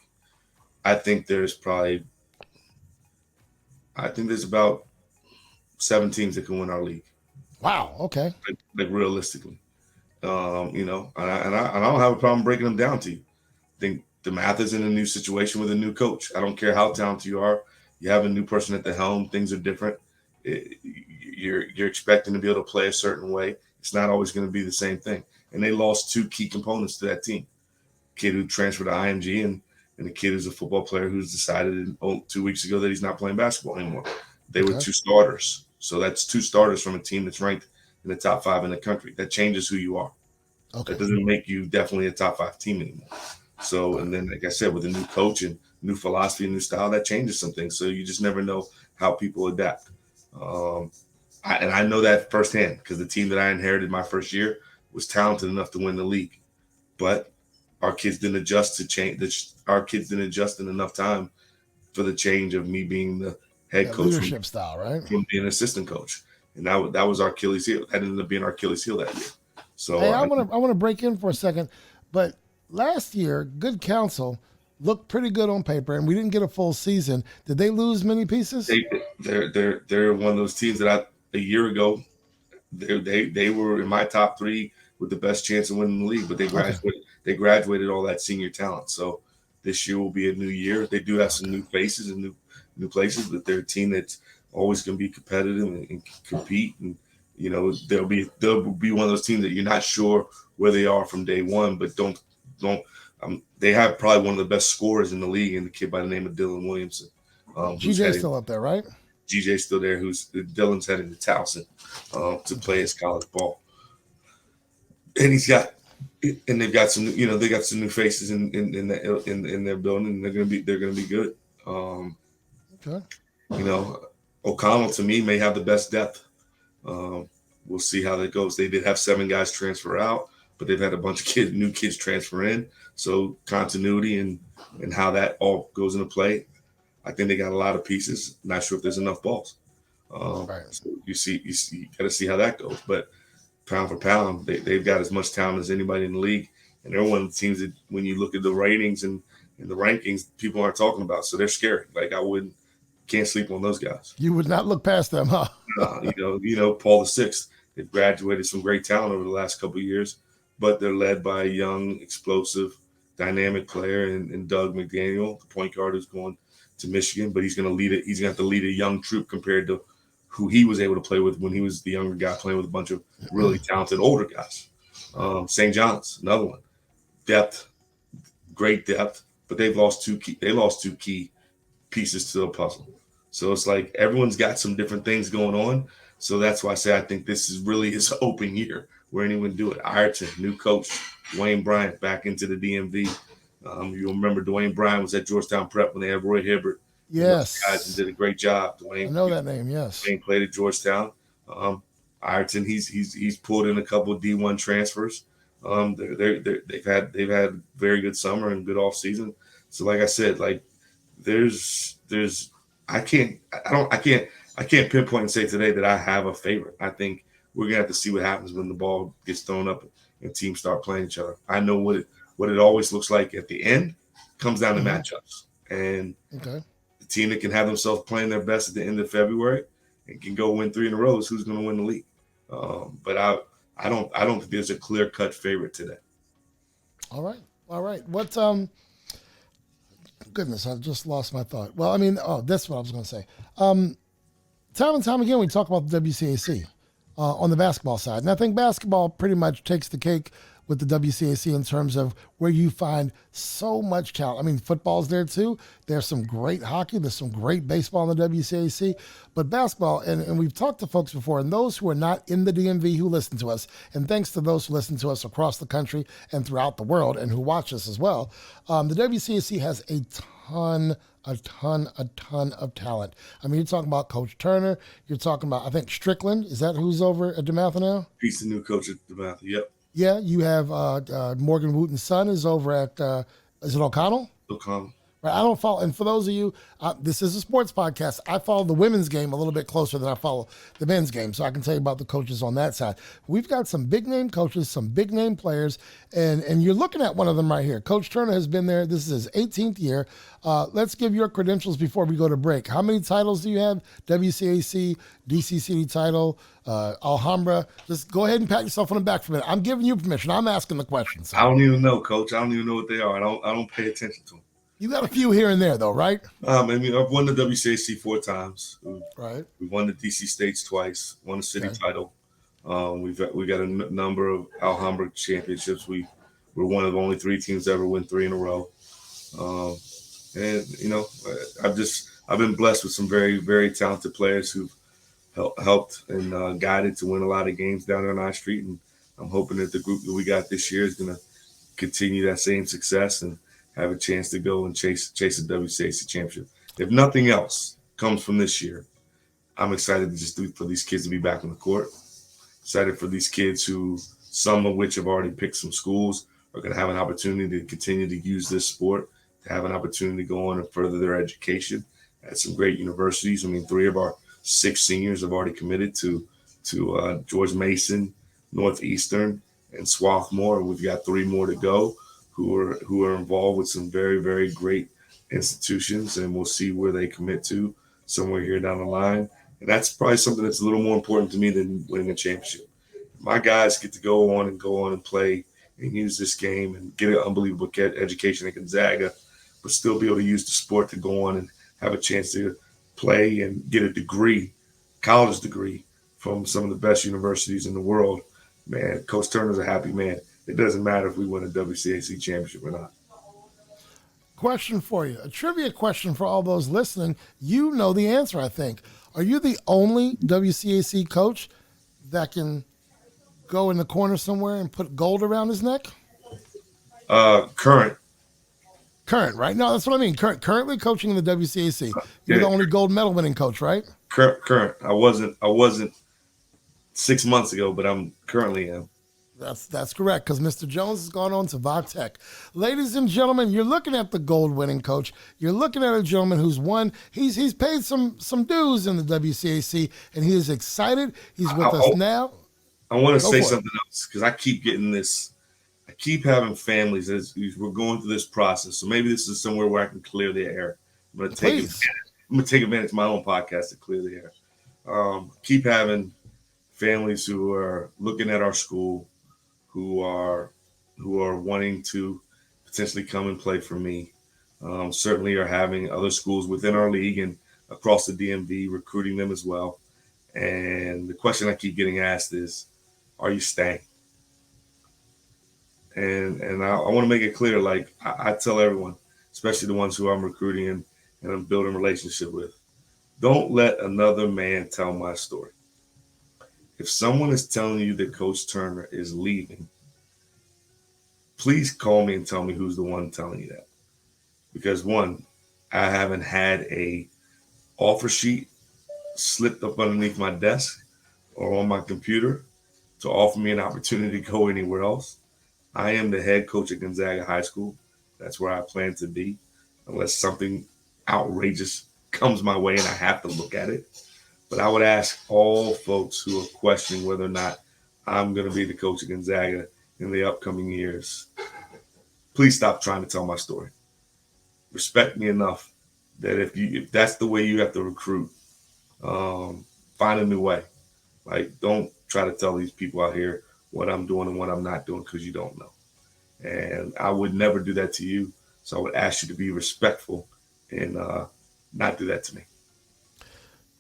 I think there's about 7 teams that can win our league. Wow. Okay. Like realistically, and I don't have a problem breaking them down to you. I think the math is in a new situation with a new coach. I don't care how talented you are. You have a new person at the helm. Things are different. You're expecting to be able to play a certain way. It's not always going to be the same thing. And they lost 2 key components to that team: kid who transferred to IMG and the kid who's a football player who's decided 2 weeks ago that he's not playing basketball anymore. They were 2 starters. So that's 2 starters from a team that's ranked in the top 5 in the country. That changes who you are. Okay. That doesn't make you definitely a top 5 team anymore. So, and then, like I said, with a new coach and new philosophy and new style, that changes some things. So you just never know how people adapt. I know that firsthand, because the team that I inherited my first year was talented enough to win the league. But our kids didn't adjust to change. Our kids didn't adjust in enough time for the change of me being the head coach. Leadership style, right? From being an assistant coach. And that was our Achilles heel. That ended up being our Achilles heel that year. So hey, I want to break in for a second, but last year, Good Counsel looked pretty good on paper, and we didn't get a full season. Did they lose many pieces? They're one of those teams that a year ago, they were in my top 3 with the best chance of winning the league, but they graduated all that senior talent. So this year will be a new year. They do have some new faces and new places, but they're a team that's always going to be competitive and compete. And they'll be one of those teams that you're not sure where they are from day one, but don't. They have probably one of the best scorers in the league, and the kid by the name of Dylan Williamson. GJ's still up there, right? GJ's still there. Dylan's heading to Towson to play his college ball, and they've got some new faces in their building, and they're gonna be good. Okay. O'Connell to me may have the best depth. we'll see how that goes. They did have 7 guys transfer out, but they've had a bunch of new kids transfer in. So continuity and how that all goes into play. I think they got a lot of pieces. Not sure if there's enough balls. Right. So you got to see how that goes. But pound for pound, they've got as much talent as anybody in the league. And they're one of the teams that when you look at the ratings and the rankings, people aren't talking about. So they're scary. Like can't sleep on those guys. You would not look past them, huh? Paul VI, they've graduated some great talent over the last couple of years, but they're led by a young, explosive, dynamic player and Doug McDaniel, the point guard who's going to Michigan, but he's going to lead it. He's going to have to lead a young troop compared to who he was able to play with when he was the younger guy playing with a bunch of really talented older guys. St. John's, another one. Depth, great depth, but they lost two key pieces to the puzzle. So it's like everyone's got some different things going on. So that's why I say I think this is really his open year where anyone do it. Ireton, new coach, Dwayne Bryant back into the DMV. You'll remember Dwayne Bryant was at Georgetown Prep when they had Roy Hibbert. Yes. Guys did a great job. Dwayne, I know that name, yes. Dwayne played at Georgetown. Ireton, he's pulled in a couple of D1 transfers. They've had very good summer and good off season. So like I said, like I can't pinpoint and say today that I have a favorite. I think we're gonna have to see what happens when the ball gets thrown up and teams start playing each other. I know what it always looks like at the end comes down to matchups. And the team that can have themselves playing their best at the end of February and can go win 3 in a row is who's going to win the league. But I don't think there's a clear cut favorite today. All right. What goodness, I've just lost my thought. Well, I mean, that's what I was going to say. Time and time again, we talk about the WCAC on the basketball side. And I think basketball pretty much takes the cake with the WCAC in terms of where you find so much talent. I mean, football's there too. There's some great hockey. There's some great baseball in the WCAC. But basketball, and we've talked to folks before, and those who are not in the DMV who listen to us, and thanks to those who listen to us across the country and throughout the world and who watch us as well, the WCAC has a ton of talent. I mean, you're talking about Coach Turner. You're talking about, I think, Strickland. Is that who's over at DeMatha now? He's the new coach at DeMatha, yep. Yeah, you have Morgan Wooten's son is over at, is it O'Connell? O'Connell. Right, I don't follow, and for those of you, this is a sports podcast. I follow the women's game a little bit closer than I follow the men's game, so I can tell you about the coaches on that side. We've got some big-name coaches, some big-name players, and you're looking at one of them right here. Coach Turner has been there. This is his 18th year. Let's give your credentials before we go to break. How many titles do you have? WCAC, DCCD title, Alhambra. Just go ahead and pat yourself on the back for a minute. I'm giving you permission. I'm asking the questions. I don't even know, Coach. I don't even know what they are. I don't pay attention to them. You got a few here and there, though, right? I mean, I've won the WCAC 4 times. Right. We won the DC States twice. Won the city title. We've got a number of Alhambra championships. We're one of only 3 teams to ever win 3 in a row. And you know, I've been blessed with some very, very talented players who've helped and guided to win a lot of games down on our street. And I'm hoping that the group that we got this year is going to continue that same success and have a chance to go and chase a WCAC championship. If nothing else comes from this year, I'm excited to just for these kids to be back on the court. Excited for these kids who, some of which have already picked some schools, are going to have an opportunity to continue to use this sport, to have an opportunity to go on and further their education at some great universities. I mean, 3 of our 6 seniors have already committed to George Mason, Northeastern, and Swarthmore. We've got 3 more to go who are involved with some very, very great institutions, and we'll see where they commit to somewhere here down the line. And that's probably something that's a little more important to me than winning a championship. My guys get to go on and play and use this game and get an unbelievable education at Gonzaga, but still be able to use the sport to go on and have a chance to play and get a degree, college degree, from some of the best universities in the world. Man, Coach Turner's a happy man. It doesn't matter if we win a WCAC championship or not. Question for you, a trivia question for all those listening. You know the answer, I think. Are you the only WCAC coach that can go in the corner somewhere and put gold around his neck? Current, right? No, that's what I mean. Currently coaching in the WCAC. You're the only gold medal winning coach, right? Current. I wasn't 6 months ago, but I'm currently am. That's correct, because Mr. Jones has gone on to VodTech. Ladies and gentlemen, you're looking at the gold-winning coach. You're looking at a gentleman who's won. He's paid some dues in the WCAC, and he is excited. He's with us now. I want to say something else, because I keep getting this. I keep having families as we're going through this process. So maybe this is somewhere where I can clear the air. I'm going to take advantage of my own podcast to clear the air. Keep having families who are looking at our school, who are wanting to potentially come and play for me. Certainly are having other schools within our league and across the DMV recruiting them as well. And the question I keep getting asked is, are you staying? And I want to make it clear, like I tell everyone, especially the ones who I'm recruiting and I'm building a relationship with, don't let another man tell my story. If someone is telling you that Coach Turner is leaving, please call me and tell me who's the one telling you that. Because one, I haven't had a offer sheet slipped up underneath my desk or on my computer to offer me an opportunity to go anywhere else. I am the head coach at Gonzaga High School. That's where I plan to be, unless something outrageous comes my way and I have to look at it. But I would ask all folks who are questioning whether or not I'm going to be the coach of Gonzaga in the upcoming years, please stop trying to tell my story. Respect me enough that if that's the way you have to recruit, find a new way. Like, don't try to tell these people out here what I'm doing and what I'm not doing, because you don't know. And I would never do that to you. So I would ask you to be respectful and not do that to me.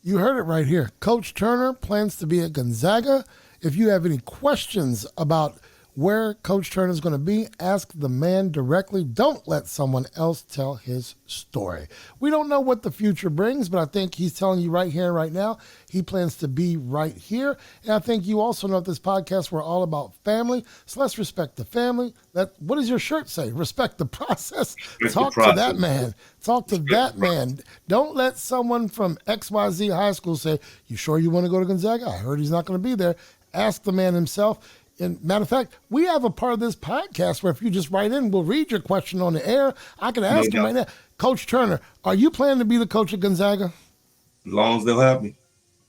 You heard it right here. Coach Turner plans to be at Gonzaga. If you have any questions about where Coach Turner is going to be, ask the man directly. Don't let someone else tell his story. We don't know what the future brings, but I think he's telling you right here and right now, he plans to be right here. And I think you also know at this podcast, we're all about family. So let's respect the family. What does your shirt say? Respect the process. Talk to that man. Talk to that man. Don't let someone from XYZ High School say, you sure you want to go to Gonzaga? I heard he's not going to be there. Ask the man himself. And matter of fact, we have a part of this podcast where if you just write in, we'll read your question on the air. I can ask him right now. Coach Turner, are you planning to be the coach of Gonzaga? As long as they'll have me.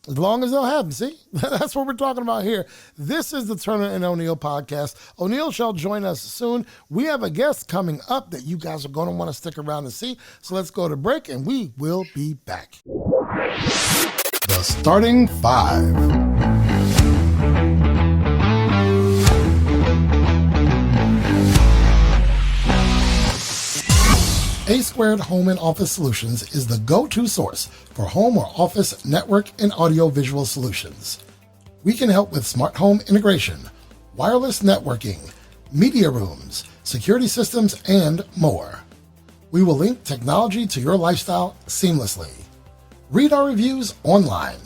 As long as they'll have me. See, that's what we're talking about here. This is the Turner and O'Neill podcast. O'Neill shall join us soon. We have a guest coming up that you guys are going to want to stick around to see. So let's go to break and we will be back. The starting five. A-Squared Home and Office Solutions is the go-to source for home or office network and audio-visual solutions. We can help with smart home integration, wireless networking, media rooms, security systems, and more. We will link technology to your lifestyle seamlessly. Read our reviews online.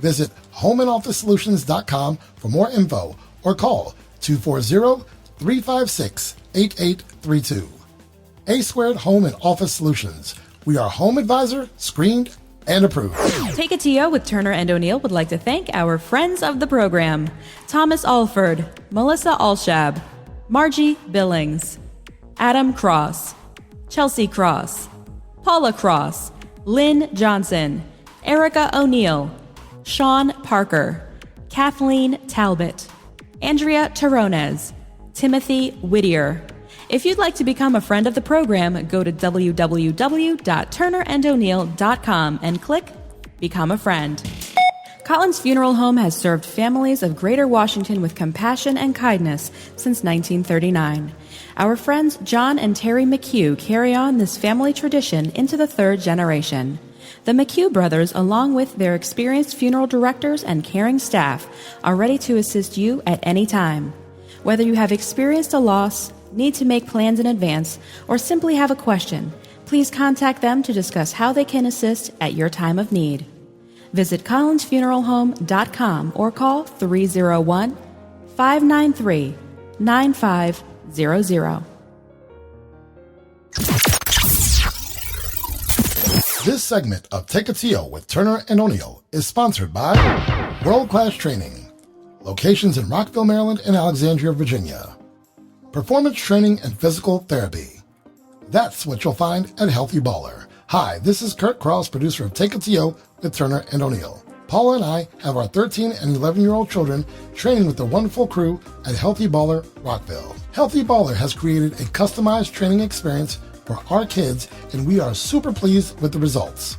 Visit homeandofficesolutions.com for more info or call 240-356-8832. A-Squared Home and Office Solutions. We are home advisor, screened, and approved. Take It To You with Turner and O'Neill would like to thank our friends of the program: Thomas Alford, Melissa Alshab, Margie Billings, Adam Cross, Chelsea Cross, Paula Cross, Lynn Johnson, Erica O'Neill, Sean Parker, Kathleen Talbot, Andrea Tarones, Timothy Whittier. If you'd like to become a friend of the program, go to www.turnerando'neill.com and click Become a Friend. Collins Funeral Home has served families of Greater Washington with compassion and kindness since 1939. Our friends John and Terry McHugh carry on this family tradition into the third generation. The McHugh brothers, along with their experienced funeral directors and caring staff, are ready to assist you at any time. Whether you have experienced a loss, need to make plans in advance, or simply have a question, please contact them to discuss how they can assist at your time of need. Visit collinsfuneralhome.com or call 301-593-9500. This segment of Take It To You with Turner and O'Neill is sponsored by World Class Training, Locations in Rockville, Maryland and Alexandria, Virginia. Performance training and physical therapy. That's what you'll find at Healthy Baller. Hi, this is Kurt Cross, producer of Take It to Yo with Turner and O'Neill. Paula and I have our 13 and 11-year-old children training with the wonderful crew at Healthy Baller Rockville. Healthy Baller has created a customized training experience for our kids, and we are super pleased with the results.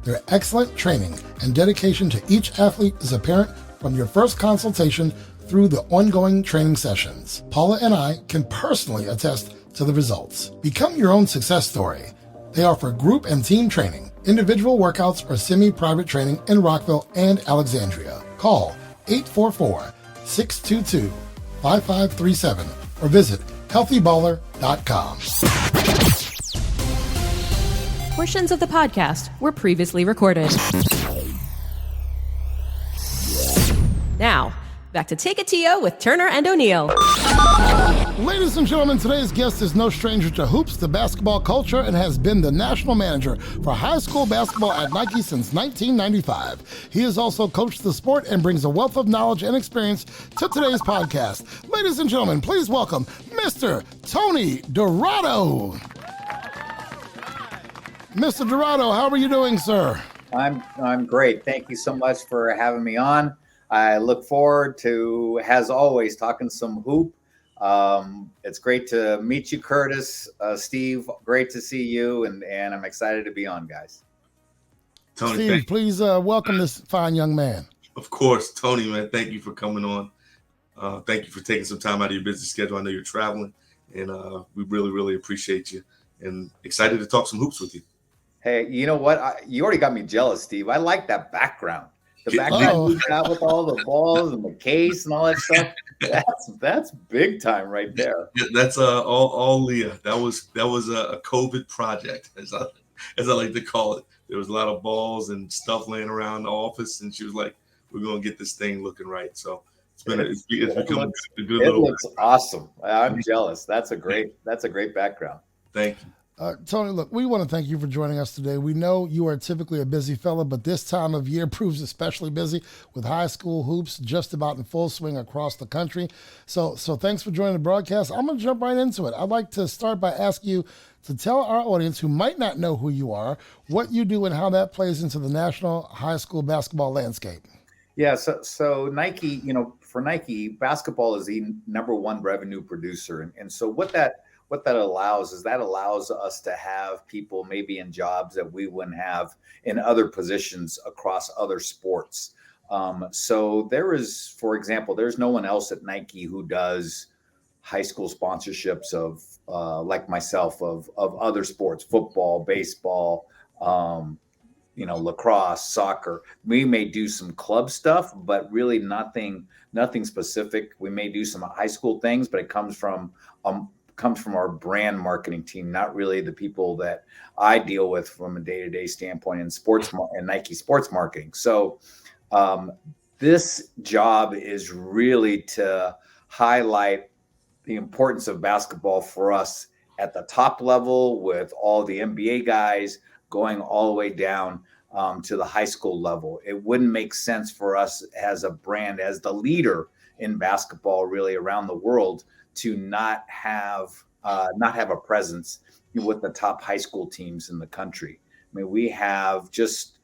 Their excellent training and dedication to each athlete is apparent from your first consultation through the ongoing training sessions. Paula and I can personally attest to the results. Become your own success story. They offer group and team training, individual workouts, or semi-private training in Rockville and Alexandria. Call 844-622-5537 or visit healthyballer.com. Portions of the podcast were previously recorded. Now, back to Take It to You with Turner and O'Neill. Ladies and gentlemen, today's guest is no stranger to hoops, the basketball culture, and has been the national manager for high school basketball at Nike since 1995. He has also coached the sport and brings a wealth of knowledge and experience to today's podcast. Ladies and gentlemen, please welcome Mr. Tony Dorado. Mr. Dorado, how are you doing, sir? I'm great. Thank you so much for having me on. I look forward to, as always, talking some hoop. It's great to meet you, Kurtis. Steve, great to see you, and I'm excited to be on, guys. Tony, Steve, please welcome this fine young man. Of course, Tony, man, thank you for coming on. Thank you for taking some time out of your busy schedule. I know you're traveling, and we really, really appreciate you, and excited to talk some hoops with you. Hey, you know what? You already got me jealous, Steve. I like that background. The background you got with all the balls and the case and all that stuff. That's big time right there. Yeah, that's all Leah. That was a COVID project, as I like to call it. There was a lot of balls and stuff laying around the office, and she was like, "We're gonna get this thing looking right." So it's become a good little. It looks awesome. I'm jealous. That's a great background. Thank you. Tony, look, we want to thank you for joining us today. We know you are typically a busy fella, but this time of year proves especially busy with high school hoops just about in full swing across the country. So thanks for joining the broadcast. I'm going to jump right into it. I'd like to start by asking you to tell our audience who might not know who you are, what you do and how that plays into the national high school basketball landscape. Yeah, so Nike, for Nike, basketball is the number one revenue producer. And so what that allows us to have people maybe in jobs that we wouldn't have in other positions across other sports. So there is, for example, there's no one else at Nike who does high school sponsorships of like myself of other sports, football, baseball, lacrosse, soccer. We may do some club stuff, but really nothing specific. We may do some high school things, but it comes from our brand marketing team, not really the people that I deal with from a day-to-day standpoint in sports and Nike sports marketing. So this job is really to highlight the importance of basketball for us at the top level with all the NBA guys going all the way down to the high school level. It wouldn't make sense for us as a brand, as the leader in basketball really around the world, to not have a presence with the top high school teams in the country. I mean, we have just,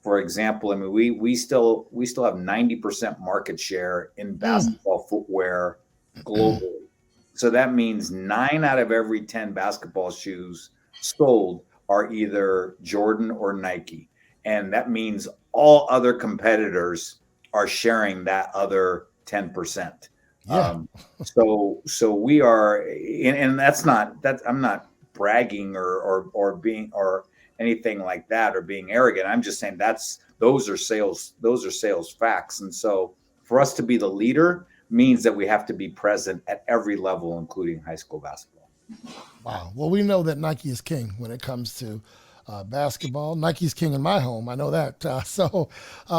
for example, we still have 90% market share in basketball footwear globally. So that means 9 out of every 10 basketball shoes sold are either Jordan or Nike. And that means all other competitors are sharing that other 10%. Yeah. So we are, and that's not, I'm not bragging or being, or anything like that, or being arrogant. I'm just saying those are sales facts. And so for us to be the leader means that we have to be present at every level, including high school basketball. Wow. Well, we know that Nike is king when it comes to basketball. Nike's king in my home. I know that. So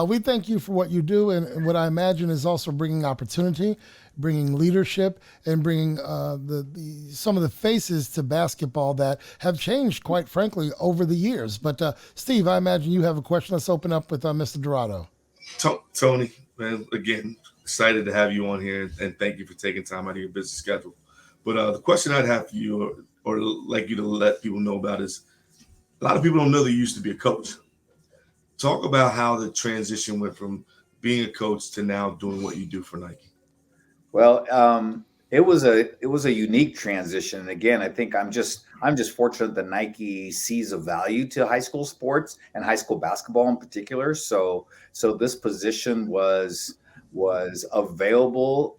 we thank you for what you do, and what I imagine is also bringing opportunity, bringing leadership, and bringing some of the faces to basketball that have changed, quite frankly, over the years. But Steve, I imagine you have a question. Let's open up with Mr. Dorado. Tony, man, again, excited to have you on here, and thank you for taking time out of your busy schedule. But the question I'd have for you, or like you to let people know about, is a lot of people don't know that you used to be a coach. Talk about how the transition went from being a coach to now doing what you do for Nike. Well, it was a unique transition. And again, I think I'm just fortunate that Nike sees a value to high school sports and high school basketball in particular. So this position was available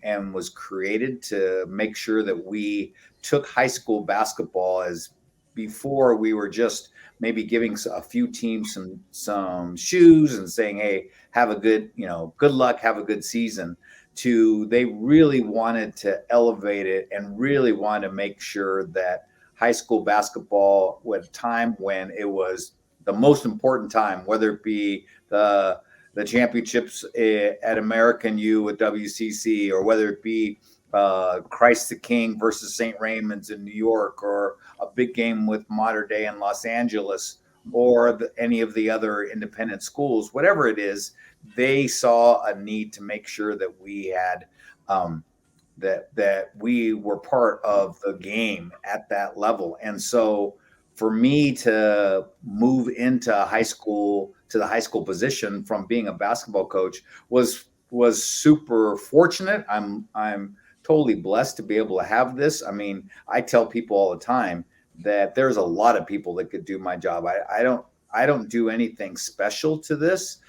and was created to make sure that we took high school basketball, as before we were just maybe giving a few teams some shoes and saying, hey, have a good luck, have a good season, to they really wanted to elevate it and really wanted to make sure that high school basketball, at a time when it was the most important time, whether it be the championships at American U with WCC, or whether it be Christ the King versus St. Raymond's in New York, or a big game with Mater Dei in Los Angeles, or any of the other independent schools, whatever it is, they saw a need to make sure that we had that we were part of the game at that level. And so for me to move into high school, to the high school position from being a basketball coach, was super fortunate. I'm totally blessed to be able to have this. I mean, I tell people all the time that there's a lot of people that could do my job. I don't do anything special to this,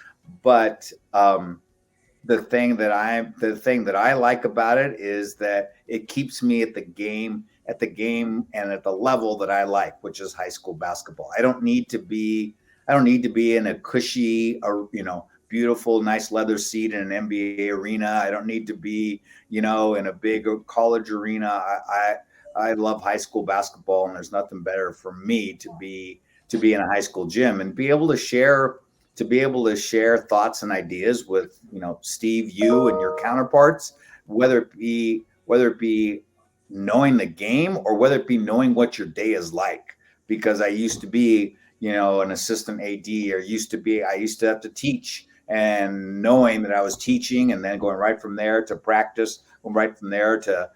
but the thing that I like about it is that it keeps me at the game and at the level that I like, which is high school basketball. I don't need to be in a cushy, or beautiful, nice leather seat in an NBA arena. I don't need to be, in a big college arena. I love high school basketball, and there's nothing better for me to be in a high school gym and be able to share thoughts and ideas with, Steve, you and your counterparts, whether it be knowing the game or whether it be knowing what your day is like. Because I used to be, an assistant AD, or I used to have to teach, and knowing that I was teaching and then going right from there to practice, going right from there to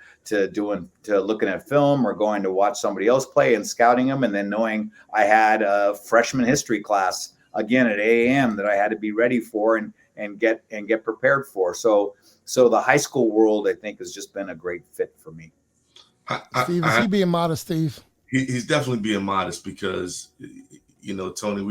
looking at film or going to watch somebody else play and scouting them, and then knowing I had a freshman history class again at AM that I had to be ready for and get prepared for. So the high school world, I think, has just been a great fit for me. Steve, is he being modest, Steve? He's definitely being modest, because, Tony,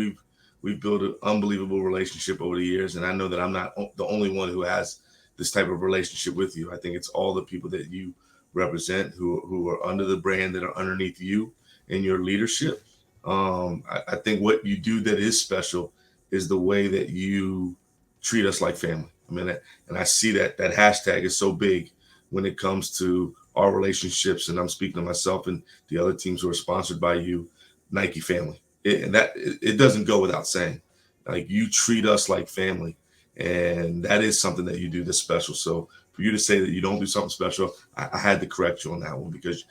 we've built an unbelievable relationship over the years, and I know that I'm not the only one who has this type of relationship with you. I think it's all the people that you represent who are under the brand, that are underneath you and your leadership. I think what you do that is special is the way that you treat us like family. I mean, and I see that hashtag is so big when it comes to our relationships, and I'm speaking to myself and the other teams who are sponsored by you, Nike family. It doesn't go without saying. Like, you treat us like family, and that is something that you do that's special. So for you to say that you don't do something special, I had to correct you on that one, because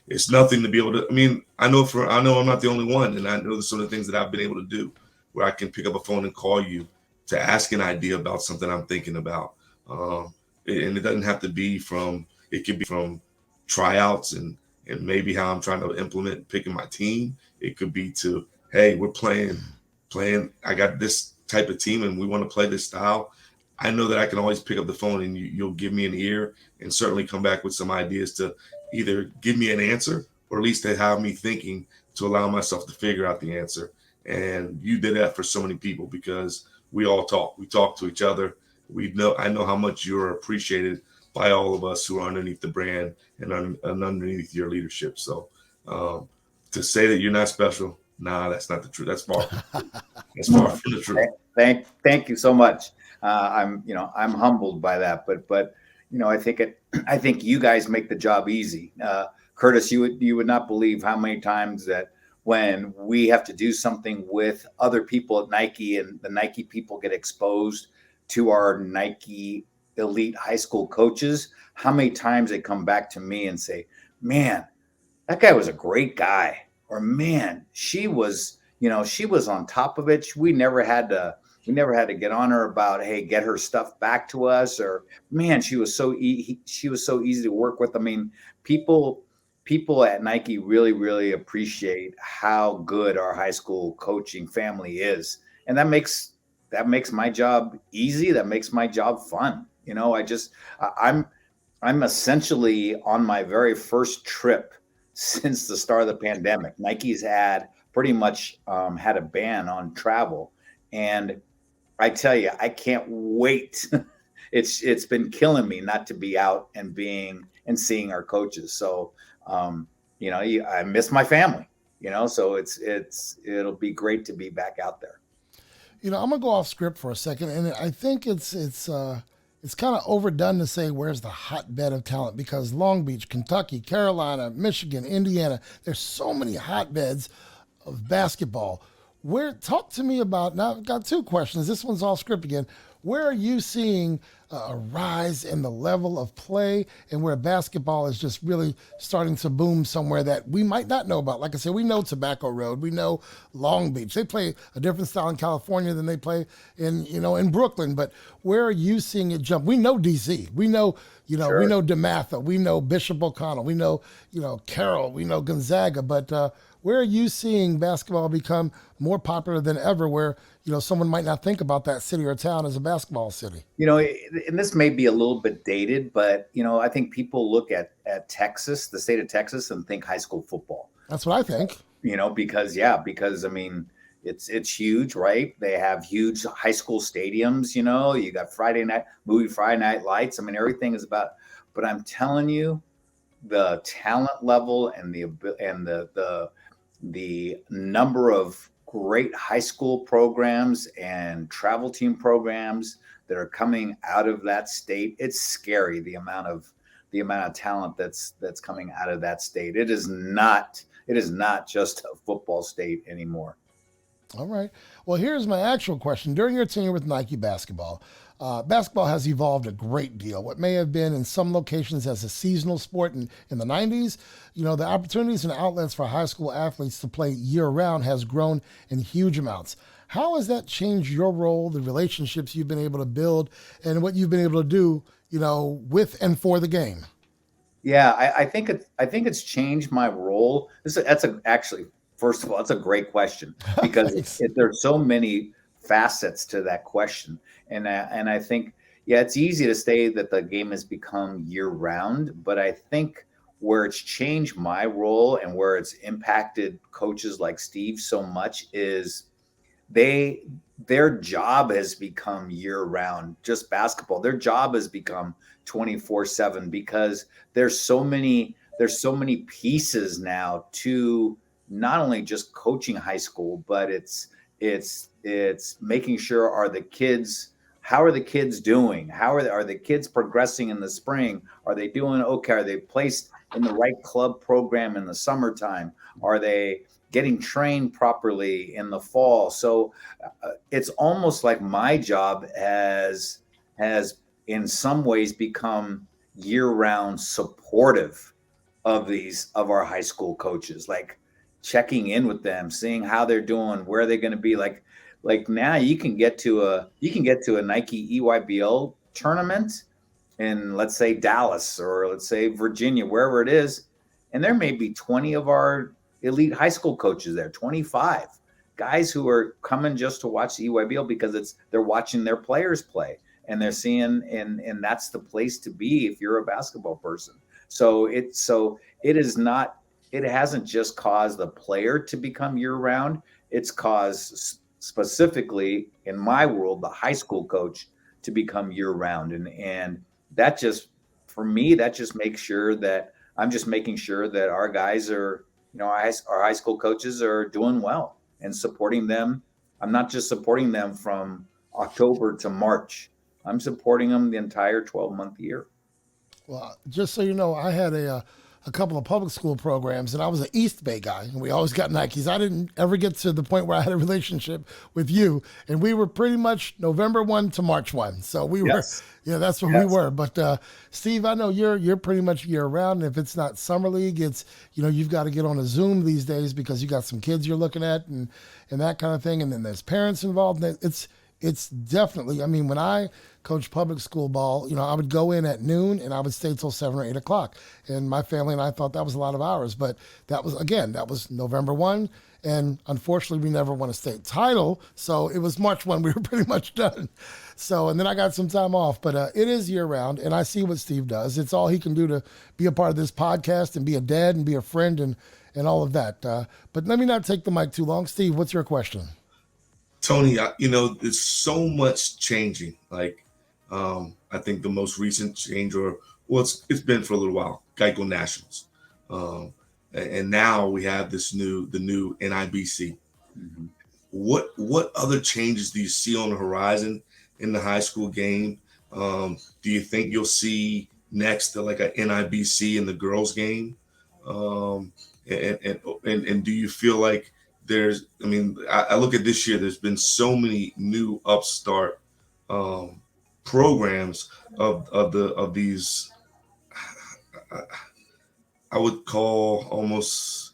it's nothing to be able to. I mean, I know I'm not the only one, and I know some of the things that I've been able to do, where I can pick up a phone and call you to ask an idea about something I'm thinking about, and it doesn't have to be from. It could be from tryouts and maybe how I'm trying to implement picking my team. It could be to, hey, we're playing. I got this type of team and we want to play this style. I know that I can always pick up the phone and you'll give me an ear and certainly come back with some ideas to either give me an answer or at least to have me thinking, to allow myself to figure out the answer. And you did that for so many people, because we all talk. We talk to each other. I know how much you're appreciated by all of us who are underneath the brand and underneath your leadership. So to say that you're not special, that's not the truth. That's far. That's far from the truth. Thank you so much. I'm humbled by that, but I think you guys make the job easy. Kurtis, you would not believe how many times that when we have to do something with other people at Nike and the Nike people get exposed to our Nike elite high school coaches, how many times they come back to me and say, man, that guy was a great guy. Or man, she was on top of it. We never had to We never had to get on her about, hey, get her stuff back to us, or man, she was so easy to work with. I mean, people at Nike really, really appreciate how good our high school coaching family is. And that makes my job easy. That makes my job fun. You know, I'm essentially on my very first trip since the start of the pandemic. Nike's had pretty much had a ban on travel. And I tell you, I can't wait. It's been killing me not to be out and seeing our coaches. So, you know, I miss my family, you know, so it'll be great to be back out there. You know, I'm gonna go off script for a second, and I think it's kind of overdone to say where's the hotbed of talent, because Long Beach, Kentucky, Carolina, Michigan, Indiana, there's so many hotbeds of basketball. Talk to me about, now I've got two questions. This one's off script again. Where are you seeing a rise in the level of play, and where basketball is just really starting to boom somewhere that we might not know about? Like I said, we know Tobacco Road, we know Long Beach. They play a different style in California than they play in Brooklyn. But where are you seeing it jump? We know DC, we know Sure. we know DeMatha, we know Bishop O'Connell, we know Carroll, we know Gonzaga. But where are you seeing basketball become more popular than ever, where someone might not think about that city or town as a basketball city? And this may be a little bit dated, but I think people look at Texas, the state of Texas, and think high school football. That's what I think. Because I mean, it's huge, right? They have huge high school stadiums. You got Friday night lights. I mean, everything is about. But I'm telling you, the talent level and the number of great high school programs and travel team programs that are coming out of that state. It's scary, the amount of talent that's coming out of that state. It is not just a football state anymore. All right. Well, here's my actual question. During your tenure with Nike basketball has evolved a great deal. What may have been in some locations as a seasonal sport in the 90s, the opportunities and outlets for high school athletes to play year-round has grown in huge amounts. How has that changed your role, the relationships you've been able to build, and what you've been able to do, with and for the game? Yeah, I think it's changed my role. First of all, that's a great question, because there's so many facets to that question. And I think, it's easy to say that the game has become year round, but I think where it's changed my role and where it's impacted coaches like Steve so much is their job has become year round, just basketball. Their job has become 24/7, because there's so many pieces now to not only just coaching high school, but it's making sure how are the kids doing? Are the kids progressing in the spring? Are they doing okay? Are they placed in the right club program in the summertime? Are they getting trained properly in the fall? So it's almost like my job has in some ways become year-round supportive of our high school coaches, like checking in with them, seeing how they're doing, where they're going to be. Like now you can get to a Nike EYBL tournament in, let's say, Dallas, or let's say Virginia, wherever it is, and there may be 20 of our elite high school coaches there, 25 guys who are coming just to watch the EYBL because they're watching their players play, and they're seeing, and that's the place to be if you're a basketball person. So it hasn't just caused the player to become year round. It's caused, specifically in my world, the high school coach to become year round. And that just, for me, that just makes sure that I'm just making sure that our guys are, our high school coaches are doing well and supporting them. I'm not just supporting them from October to March. I'm supporting them the entire 12-month year. Well, just so you know, I had a couple of public school programs, and I was an East Bay guy, and we always got Nikes. I didn't ever get to the point where I had a relationship with you, and we were pretty much November 1 to March 1. So we were, that's what we were. But Steve, I know you're pretty much year round. And if it's not summer league, it's, you've got to get on a Zoom these days because you got some kids you're looking at and that kind of thing. And then there's parents involved. And it's definitely, I mean, when I coached public school ball, I would go in at noon and I would stay till 7 or 8 o'clock. And my family and I thought that was a lot of hours. But that was November 1. And unfortunately, we never won a state title. So it was March 1. We were pretty much done. So, and then I got some time off. But it is year round. And I see what Steve does. It's all he can do to be a part of this podcast and be a dad and be a friend and all of that. But let me not take the mic too long. Steve, what's your question? Tony, there's so much changing. Like, I think the most recent change, it's been for a little while, Geico Nationals. And now we have the new NIBC. Mm-hmm. What other changes do you see on the horizon in the high school game? Do you think you'll see next like a NIBC in the girls game? And do you feel like I look at this year, there's been so many new upstart programs of these, I would call almost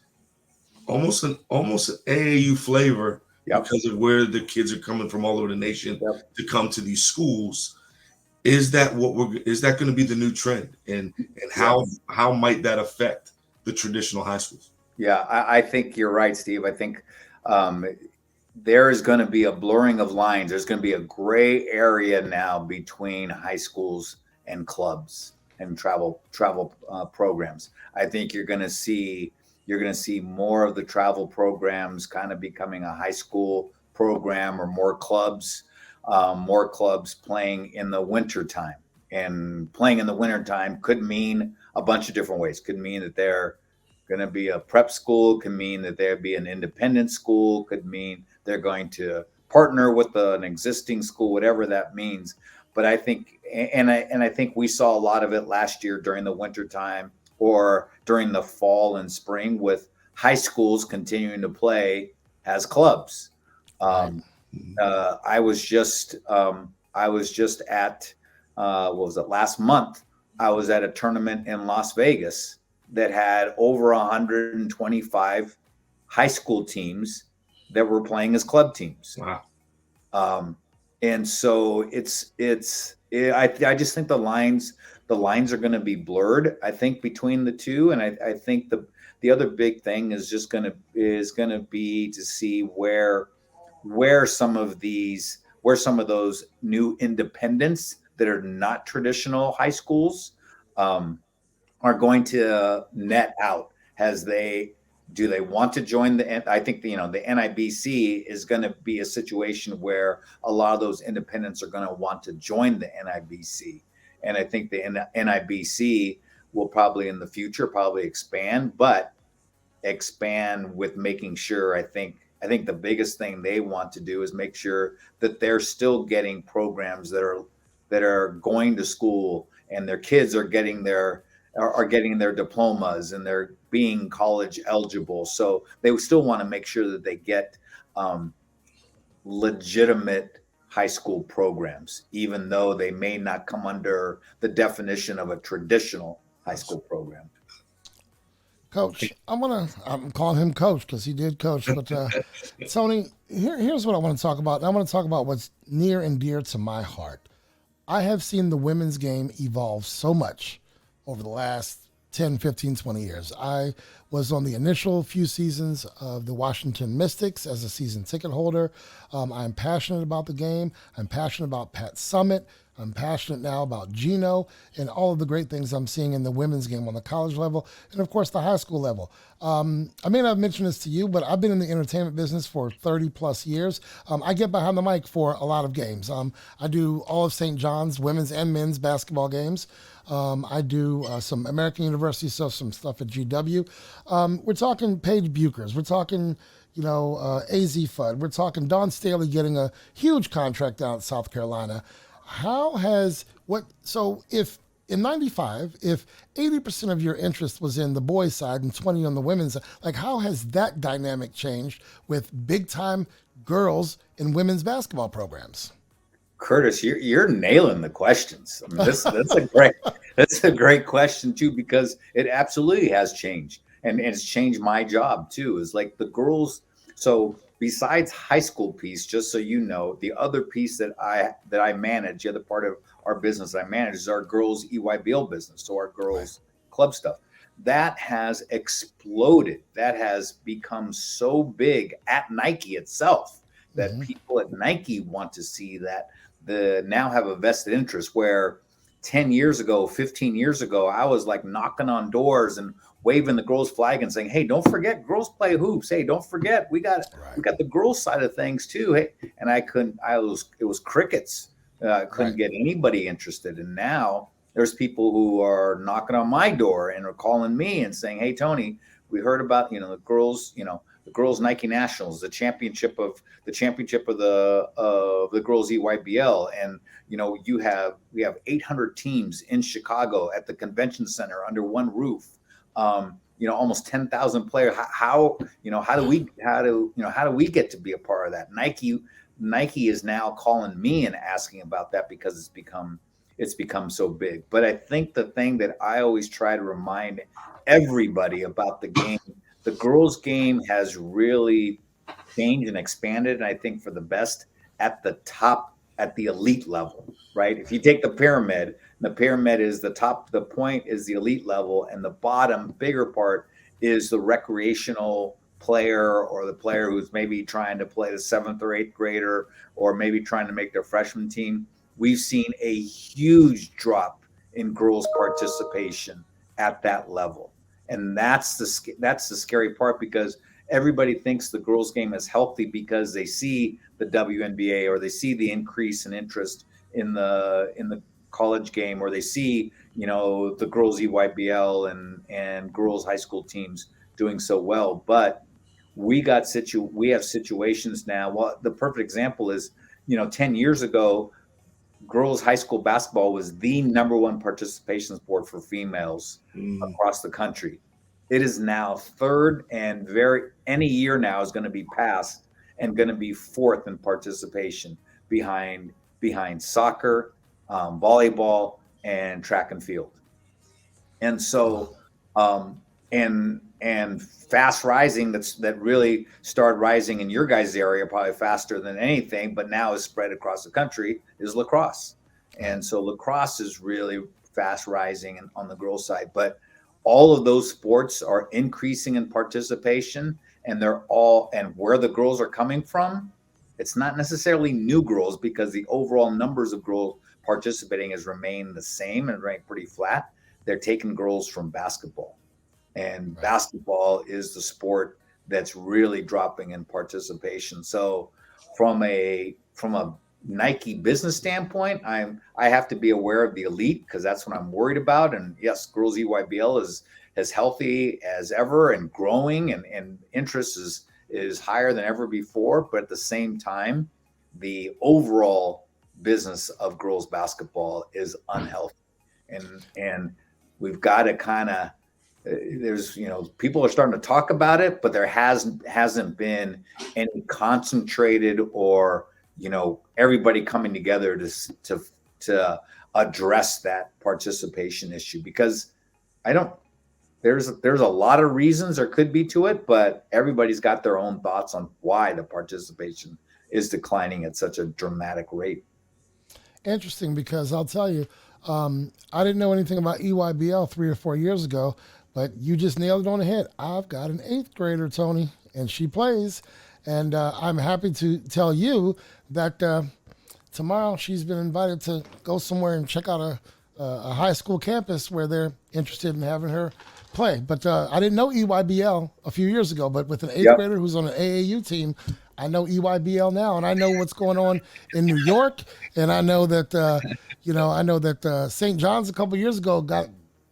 an AAU flavor. Yep. Because of where the kids are coming from all over the nation. Yep. To come to these schools. Is that going to be the new trend? And how might that affect the traditional high schools? Yeah, I think you're right, Steve. I think there is going to be a blurring of lines. There's going to be a gray area now between high schools and clubs and travel programs. I think you're going to see more of the travel programs kind of becoming a high school program, or more clubs playing in the winter time. And playing in the winter time could mean a bunch of different ways. Could mean that they're going to be a prep school, could mean that there'd be an independent school, could mean they're going to partner with an existing school, whatever that means. But I think, and I think we saw a lot of it last year during the winter time or during the fall and spring, with high schools continuing to play as clubs. I was just at what was it, last month? I was at a tournament in Las Vegas that had over 125 high school teams that were playing as club teams. Wow. And so I just think the lines are going to be blurred, I think, between the two. And I think the other big thing is just going to be to see where some of those new independents that are not traditional high schools are going to net out. Do they want to join I think the NIBC is going to be a situation where a lot of those independents are going to want to join the NIBC. And I think the NIBC will probably in the future expand, but expand with making sure, I think the biggest thing they want to do is make sure that they're still getting programs that are going to school and their kids are getting their diplomas and they're being college eligible. So they still want to make sure that they get legitimate high school programs, even though they may not come under the definition of a traditional high school program. Coach, I'm calling him Coach because he did coach. But Tony, here's what I want to talk about. I want to talk about what's near and dear to my heart. I have seen the women's game evolve so much over the last 10, 15, 20 years. I was on the initial few seasons of the Washington Mystics as a season ticket holder. I'm passionate about the game. I'm passionate about Pat Summitt. I'm passionate now about Gino and all of the great things I'm seeing in the women's game on the college level and, of course, the high school level. I may not have mentioned this to you, but I've been in the entertainment business for 30-plus years. I get behind the mic for a lot of games. I do all of St. John's women's and men's basketball games. I do some American University stuff, some stuff at GW. We're talking Paige Buchers. We're talking, AZ Fudd. We're talking Dawn Staley getting a huge contract down at South Carolina. So if in 95, if 80% of your interest was in the boys' side and 20 on the women's side, how has that dynamic changed with big-time girls in women's basketball programs? Kurtis, you're nailing the questions. I mean, that's a great question too, because it absolutely has changed, and it's changed my job too. Is like the girls. So besides high school piece, just so you know, the other piece that I manage, the other part of our business I manage is our girls EYBL business, so our girls club stuff. That has exploded. That has become so big at Nike itself that people at Nike want to see that. Now have a vested interest, where 10 years ago, 15 years ago, I was like knocking on doors and waving the girls flag and saying, hey, don't forget girls play hoops. Hey, don't forget we got the girls side of things too. Hey, and it was crickets. Couldn't get anybody interested. And now there's people who are knocking on my door and are calling me and saying, hey, Tony, we heard about, the girls, the girls Nike Nationals, the championship of the girls EYBL. And, we have 800 teams in Chicago at the convention center under one roof. Almost 10,000 players. How do we get to be a part of that? Nike is now calling me and asking about that because it's become so big. But I think the thing that I always try to remind everybody about the game, the girls' game has really changed and expanded, and I think for the best at the top, at the elite level, right? If you take the pyramid is the top, the point is the elite level, and the bottom, bigger part is the recreational player, or the player who's maybe trying to play the 7th or 8th grader, or maybe trying to make their freshman team. We've seen a huge drop in girls' participation at that level. And that's the scary part, because everybody thinks the girls' game is healthy because they see the WNBA, or they see the increase in interest in the college game, or they see, the girls EYBL and girls high school teams doing so well. But we have situations now. Well, the perfect example is, 10 years ago, girls high school basketball was the number one participation sport for females across the country. It is now third, and any year now is going to be passed and going to be fourth in participation behind soccer, volleyball, and track and field. And so, and fast rising, that really started rising in your guys' area probably faster than anything, but now is spread across the country, is lacrosse. And so lacrosse is really fast rising on the girls' side. But all of those sports are increasing in participation, and and where the girls are coming from, it's not necessarily new girls, because the overall numbers of girls participating has remained the same and ranked pretty flat. They're taking girls from basketball, and basketball is the sport that's really dropping in participation. So from a Nike business standpoint, I have to be aware of the elite, because that's what I'm worried about. And yes, girls EYBL is as healthy as ever and growing, and interest is higher than ever before. But at the same time, the overall business of girls basketball is unhealthy, and we've got to kind of, there's, people are starting to talk about it, but there hasn't been any concentrated or, everybody coming together to address that participation issue, because there's a lot of reasons there could be to it, but everybody's got their own thoughts on why the participation is declining at such a dramatic rate. Interesting, because I'll tell you, I didn't know anything about EYBL 3 or 4 years ago, but you just nailed it on the head. I've got an 8th grader, Tony, and she plays. And I'm happy to tell you that tomorrow she's been invited to go somewhere and check out a high school campus where they're interested in having her play. But I didn't know EYBL a few years ago, but with an 8th grader who's on an AAU team, I know EYBL now, and I know what's going on in New York. And I know that, St. John's a couple years ago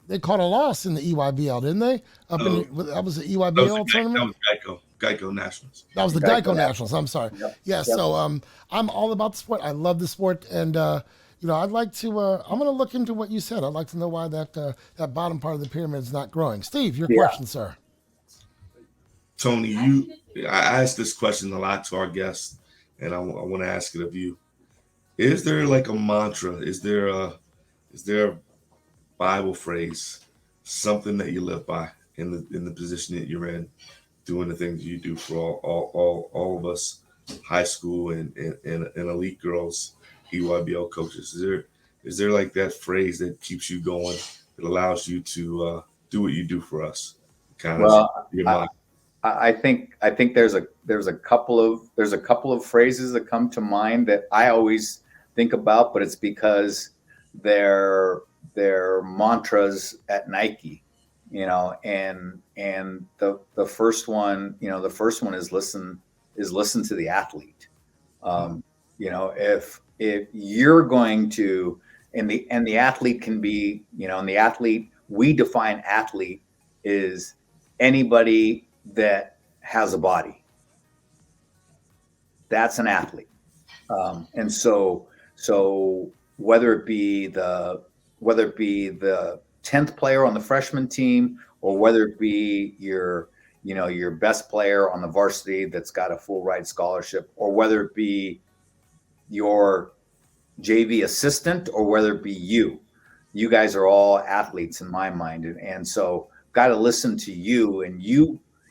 they caught a loss in the EYBL, didn't they? That was the EYBL tournament? That was Geico Nationals. That was the Geico Nationals. I'm sorry. Yep. So I'm all about the sport. I love the sport, and I'd like to. I'm going to look into what you said. I'd like to know why that bottom part of the pyramid is not growing. Steve, your question, sir. Tony, I ask this question a lot to our guests, and I want to ask it of you. Is there like a mantra? Is there a Bible phrase, something that you live by in the position that you're in, doing the things you do for all of us high school and elite girls EYBL coaches. Is there like that phrase that keeps you going, that allows you to do what you do for us? Kind of your mind. I think there's a couple of phrases that come to mind that I always think about, but it's because they're mantras at Nike, and the first one is listen to the athlete. If you're going to, and the athlete can be, and the athlete, we define athlete is anybody that has a body. That's an athlete. And so whether it be the 10th player on the freshman team, or whether it be your best player on the varsity that's got a full ride scholarship, or whether it be your JV assistant, or whether it be you guys are all athletes in my mind. And so got to listen to you. And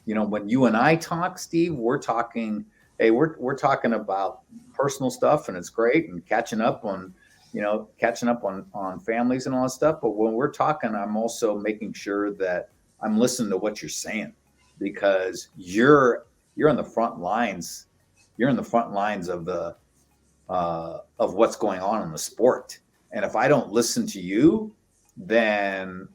when you and I talk, Steve, we're talking about personal stuff, and it's great, and catching up on families and all that stuff. But when we're talking, I'm also making sure that I'm listening to what you're saying, because you're on the front lines. You're in the front lines of what's going on in the sport. And if I don't listen to you, then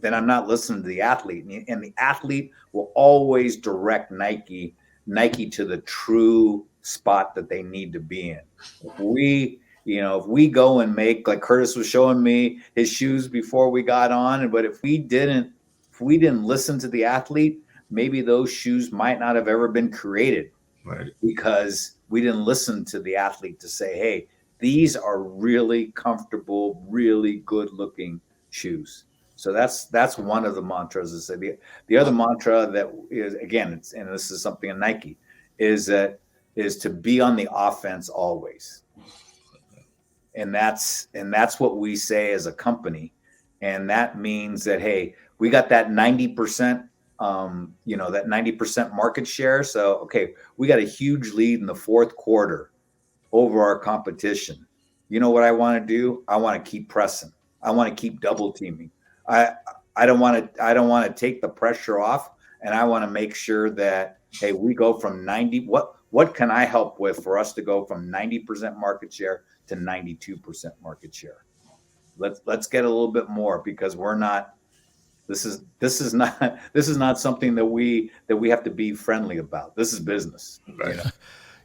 I'm not listening to the athlete. And the athlete will always direct Nike to the true spot that they need to be in. If we go and make, like Kurtis was showing me his shoes before we got on, but if we didn't listen to the athlete, maybe those shoes might not have ever been created. Right. Because we didn't listen to the athlete to say, hey, these are really comfortable, really good looking shoes. So that's one of the mantras. Is the other mantra that is, again, and this is something in Nike, is to be on the offense always. And that's what we say as a company. And that means that, hey, we got that 90%, that 90% market share. So, okay, we got a huge lead in the fourth quarter over our competition. You know what I want to do? I want to keep pressing. I want to keep double teaming. I don't want to take the pressure off, and I want to make sure that, hey, we go from 90. What can I help with for us to go from 90% market share to 92% market share? Let's get a little bit more, because we're not. This is not something that we have to be friendly about. This is business. Right.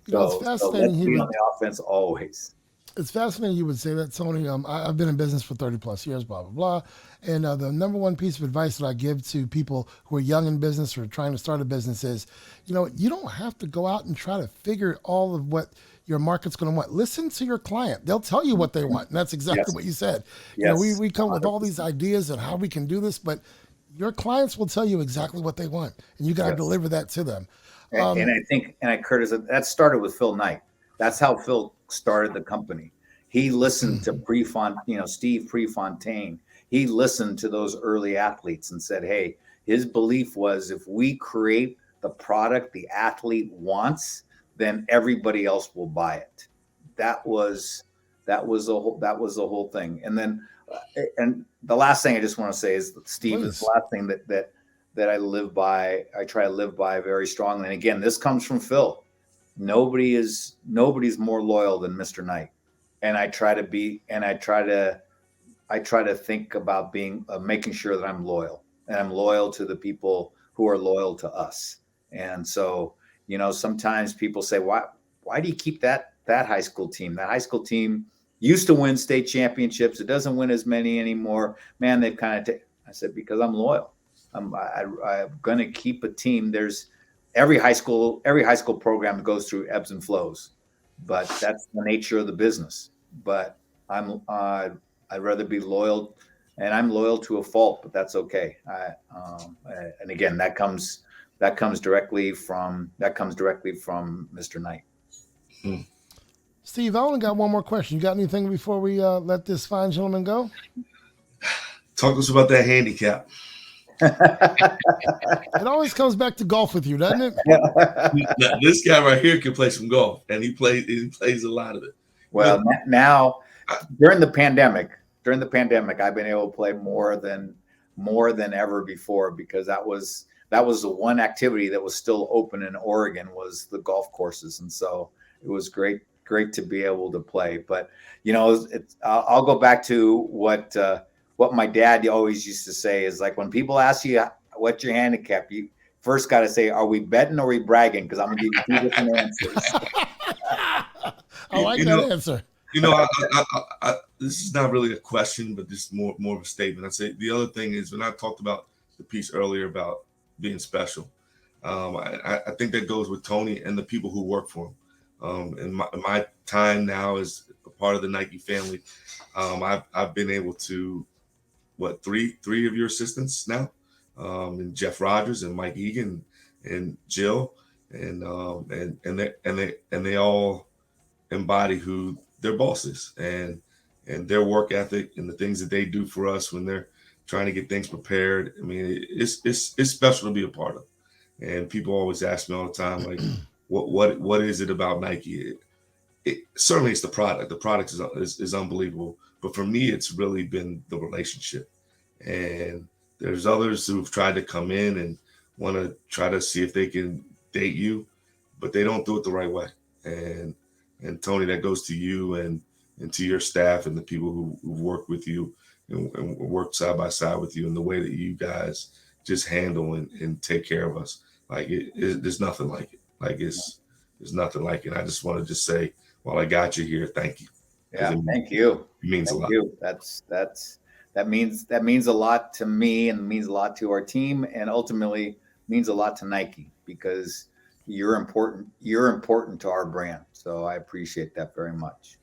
It's fascinating. So let's be on the offense always. It's fascinating you would say that, Tony. I've been in business for 30 plus years, blah, blah, blah. And the number one piece of advice that I give to people who are young in business or trying to start a business is, you don't have to go out and try to figure all of what your market's going to want. Listen to your client. They'll tell you what they want. And that's exactly what you said. Yes. We come with all these ideas and how we can do this, but your clients will tell you exactly what they want. And you got to deliver that to them. And I think, Kurtis, that started with Phil Knight. That's how Phil started the company. He listened to Steve Prefontaine. He listened to those early athletes and said, hey, his belief was, if we create the product the athlete wants, then everybody else will buy it. That was the whole thing. And then, and the last thing I just want to say is, Steve, is the last thing that I live by. I try to live by very strongly. And again, this comes from Phil. Nobody's more loyal than Mr. Knight. And I try to think about making sure that I'm loyal, and I'm loyal to the people who are loyal to us. And so, sometimes people say, why do you keep that high school team? That high school team used to win state championships. It doesn't win as many anymore. Man, they've kind of I said, because I'm loyal. I'm going to keep a team. There's every high school program goes through ebbs and flows, but that's the nature of the business. But I'd rather be loyal, and I'm loyal to a fault, but that's okay. And again, that comes directly from Mr. Knight. Steve, I only got one more question. You got anything before we let this fine gentleman go? Talk to us about that handicap. It always comes back to golf with you, doesn't it? Now, this guy right here can play some golf, and he plays a lot of it. Well, now during the pandemic, I've been able to play more than ever before, because that was the one activity that was still open in Oregon, was the golf courses, and so it was great to be able to play. But I'll go back to what my dad always used to say is, like, when people ask you what's your handicap, you first got to say, are we betting or are we bragging? Because I'm going to give you 2 different answers. I like that answer. This is not really a question, but just more of a statement. I say the other thing is, when I talked about the piece earlier about being special, I think that goes with Tony and the people who work for him. In my time now as a part of the Nike family, I've been able to, three of your assistants now, and Jeff Rogers and Mike Egan and Jill, and they all embody who their bosses and their work ethic and the things that they do for us when they're trying to get things prepared. I mean, it's special to be a part of. And people always ask me all the time, like, what is it about Nike? Certainly it's the product. The product is unbelievable. But for me, it's really been the relationship. And there's others who've tried to come in and want to try to see if they can date you, but they don't do it the right way. And Tony, that goes to you and to your staff and the people who work with you and work side by side with you, and the way that you guys just handle and take care of us. Like there's nothing like it. Like there's nothing like it. I just want to just say, while I got you here, thank you. Yeah, thank you. It means a lot. That means a lot to me, and means a lot to our team, and ultimately means a lot to Nike, because you're important. You're important to our brand. So I appreciate that very much.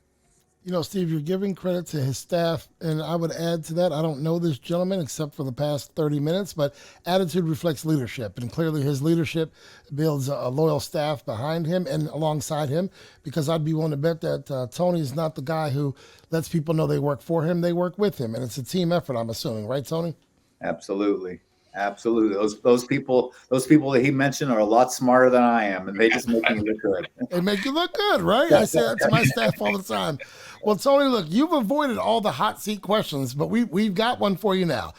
Steve, you're giving credit to his staff, and I would add to that, I don't know this gentleman except for the past 30 minutes, but attitude reflects leadership, and clearly his leadership builds a loyal staff behind him and alongside him, because I'd be willing to bet that Tony is not the guy who lets people know they work for him, they work with him, and it's a team effort, I'm assuming, right, Tony? Absolutely. Those people that he mentioned are a lot smarter than I am, and they just make me look good. They make you look good, right? I say that to my staff all the time. Well, Tony, look, you've avoided all the hot seat questions, but we've got one for you now.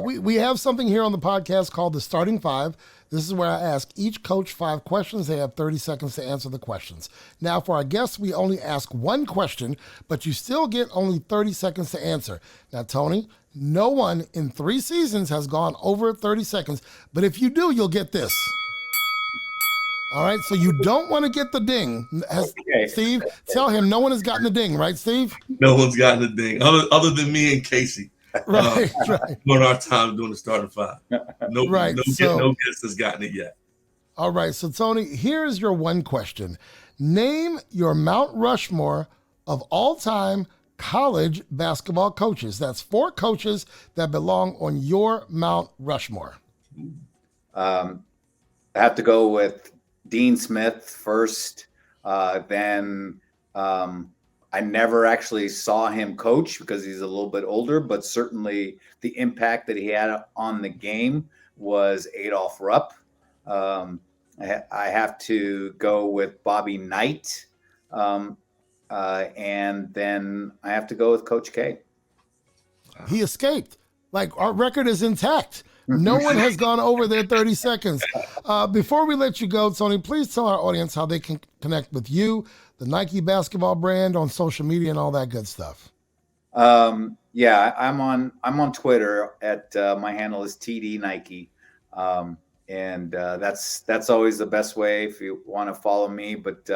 We have something here on the podcast called the Starting Five. This is where I ask each coach 5 questions. They have 30 seconds to answer the questions. Now, for our guests, we only ask one question, but you still get only 30 seconds to answer. Now, Tony, no one in 3 seasons has gone over 30 seconds, but if you do, you'll get this. All right, so you don't want to get the ding. Okay. Steve, tell him no one has gotten the ding, right, Steve? No one's gotten the ding, other than me and Casey. Right. During our time doing the Starting Five. No guest has gotten it yet. All right, so Tony, here's your one question. Name your Mount Rushmore of all-time college basketball coaches. That's 4 coaches that belong on your Mount Rushmore. I have to go with Dean Smith first. Then I never actually saw him coach because he's a little bit older, but certainly the impact that he had on the game was Adolph Rupp. I have to go with Bobby Knight. And then I have to go with Coach K. He escaped. Like, our record is intact. No one has gone over their 30 seconds. Before we let you go, Tony, please tell our audience how they can connect with you, the Nike basketball brand, on social media and all that good stuff. Yeah, I'm on Twitter at my handle is TD Nike. And that's always the best way if you want to follow me. But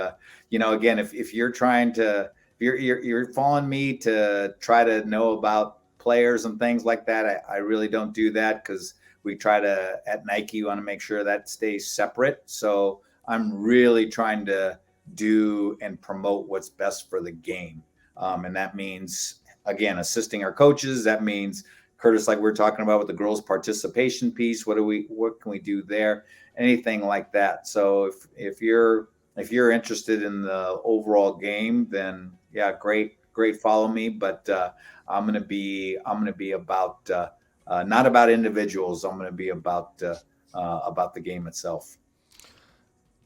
again, if you're trying to, you're following me to try to know about players and things like that, I really don't do that, because we try to, at Nike, we want to make sure that stays separate. So I'm really trying to do and promote what's best for the game. And that means, again, assisting our coaches. That means, Kurtis, like we're talking about with the girls' participation piece, what can we do there? Anything like that. So if you're interested in the overall game, then yeah, great, follow me. But I'm gonna be about not about individuals. I'm going to be about the game itself.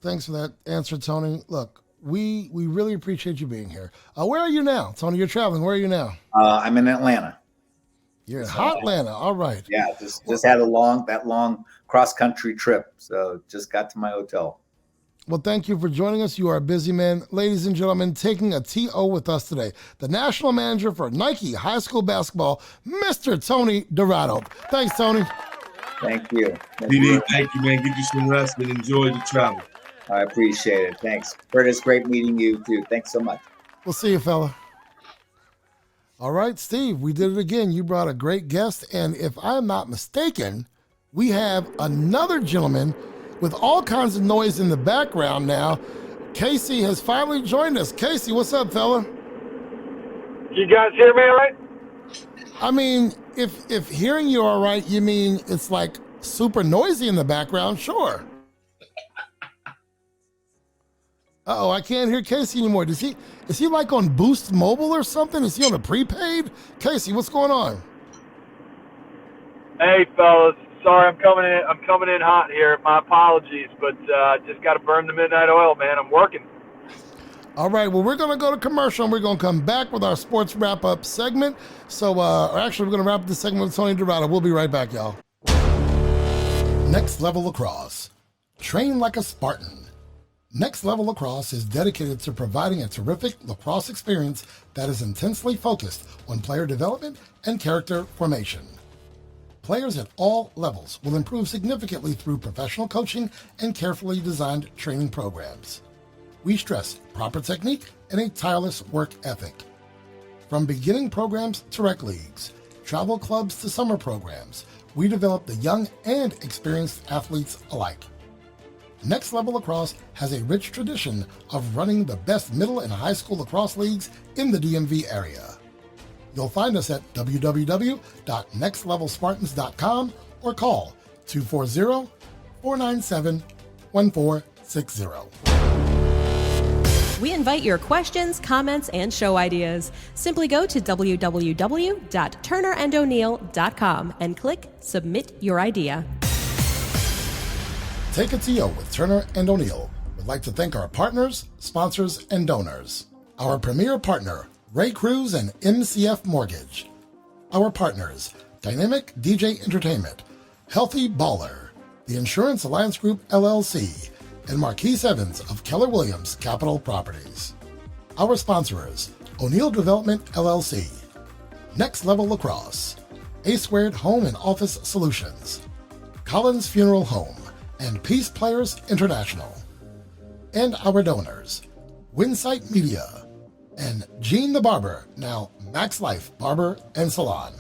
Thanks for that answer, Tony. Look, we really appreciate you being here. Where are you now, Tony? You're traveling. Where are you now? I'm in Atlanta. You're in Hotlanta. All right. Yeah, just had a long cross country trip. So just got to my hotel. Well, thank you for joining us. You are a busy man. Ladies and gentlemen, taking a TO with us today, the national manager for Nike high school basketball, Mr. Tony Dorado. Thanks, Tony. Thank you. DD, thank you, man. Get you some rest and enjoy the travel. I appreciate it. Thanks. Kurtis, great meeting you too. Thanks so much. We'll see you, fella. All right, Steve, we did it again. You brought a great guest, and if I'm not mistaken, we have another gentleman with all kinds of noise in the background now. Casey has finally joined us. Casey, what's up, fella? You guys hear me all right? I mean, if hearing you all right, you mean it's like super noisy in the background, sure. Uh-oh, I can't hear Casey anymore. Is he like on Boost Mobile or something? Is he on a prepaid? Casey, what's going on? Hey, fellas. Sorry, I'm coming in hot here. My apologies, but just got to burn the midnight oil, man. I'm working. All right, well, we're going to go to commercial, and we're going to come back with our sports wrap-up segment. So, actually, we're going to wrap up this segment with Tony Dorado. We'll be right back, y'all. Next Level Lacrosse. Train like a Spartan. Next Level Lacrosse is dedicated to providing a terrific lacrosse experience that is intensely focused on player development and character formation. Players at all levels will improve significantly through professional coaching and carefully designed training programs. We stress proper technique and a tireless work ethic. From beginning programs to rec leagues, travel clubs to summer programs, we develop the young and experienced athletes alike. Next Level Lacrosse has a rich tradition of running the best middle and high school lacrosse leagues in the DMV area. You'll find us at www.nextlevelspartans.com or call 240-497-1460. We invite your questions, comments, and show ideas. Simply go to www.turnerandoneal.com and click Submit Your Idea. Take a TO with Turner and O'Neill. We'd like to thank our partners, sponsors, and donors. Our premier partner, Ray Cruz and MCF Mortgage. Our partners, Dynamic DJ Entertainment, Healthy Baller, the Insurance Alliance Group LLC, and Marquise Evans of Keller Williams Capital Properties. Our sponsors, O'Neill Development LLC, Next Level Lacrosse, A Squared Home and Office Solutions, Collins Funeral Home, and Peace Players International. And our donors, Winsight Media, and Gene the Barber, now Max Life Barber and Salon.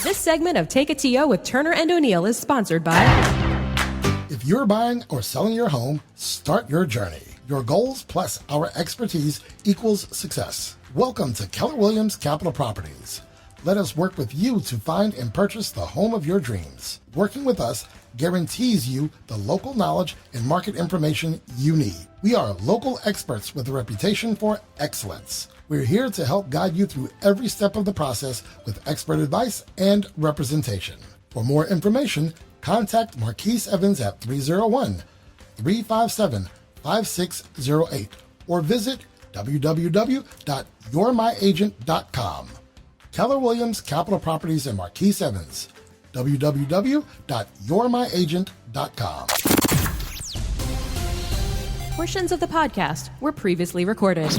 This segment of Take a TO with Turner and O'Neill is sponsored by... If you're buying or selling your home, start your journey. Your goals plus our expertise equals success. Welcome to Keller Williams Capital Properties. Let us work with you to find and purchase the home of your dreams. Working with us guarantees you the local knowledge and market information you need. We are local experts with a reputation for excellence. We're here to help guide you through every step of the process with expert advice and representation. For more information, contact Marquise Evans at 301-357-5608 or visit www.yourmyagent.com. Keller Williams Capital Properties and Marquise Evans. www.yourmyagent.com. Portions of the podcast were previously recorded.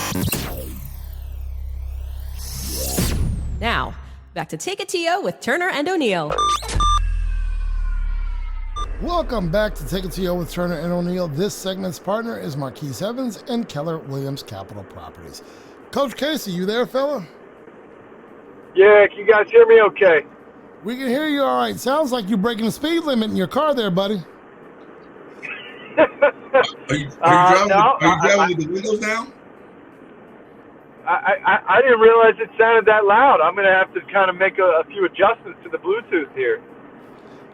Now, back to Take a TO with Turner and O'Neill. Welcome back to Take a TO with Turner and O'Neill. This segment's partner is Marquise Evans and Keller Williams Capital Properties. Coach Casey, you there, fella? Yeah, can you guys hear me okay? We can hear you all right. Sounds like you're breaking the speed limit in your car there, buddy. Are you driving with the windows down? I didn't realize it sounded that loud. I'm going to have to kind of make a few adjustments to the Bluetooth here.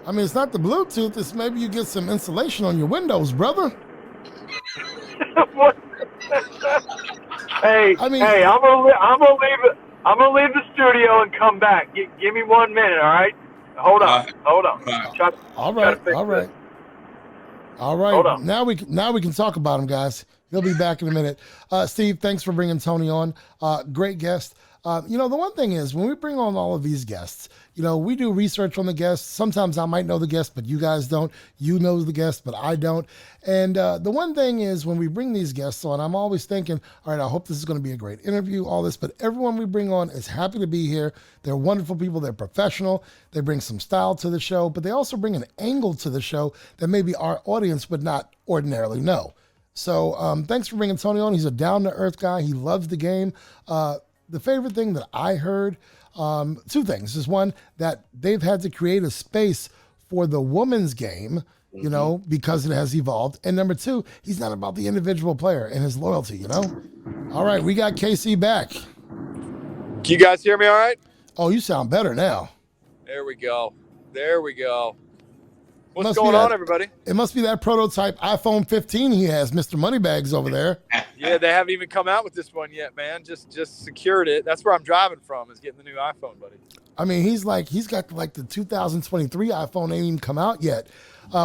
I mean, it's not the Bluetooth. It's maybe you get some insulation on your windows, brother. What? Hey, I'm gonna leave it. I'm going to leave the studio and come back. Give me 1 minute, all right? Hold on. All right. Hold on. Now we can talk about him, guys. He'll be back in a minute. Steve, thanks for bringing Tony on. Great guest. The one thing is, when we bring on all of these guests, we do research on the guests. Sometimes I might know the guest, but you guys don't. You know the guest, but I don't. And the one thing is, when we bring these guests on, I'm always thinking, all right, I hope this is going to be a great interview, all this. But everyone we bring on is happy to be here. They're wonderful people. They're professional. They bring some style to the show, but they also bring an angle to the show that maybe our audience would not ordinarily know. So thanks for bringing Tony on. He's a down-to-earth guy. He loves the game. The favorite thing that I heard, two things. Is one, that they've had to create a space for the women's game, because it has evolved. And number two, he's not about the individual player and his loyalty, All right, we got KC back. Can you guys hear me all right? Oh, you sound better now. There we go. What's going on, everybody? It must be that prototype iPhone 15 he has, Mr. Moneybags over there. Yeah, they haven't even come out with this one yet, man. Just secured it. That's where I'm driving from, is getting the new iPhone, buddy. I mean, he's got the 2023 iPhone ain't even come out yet.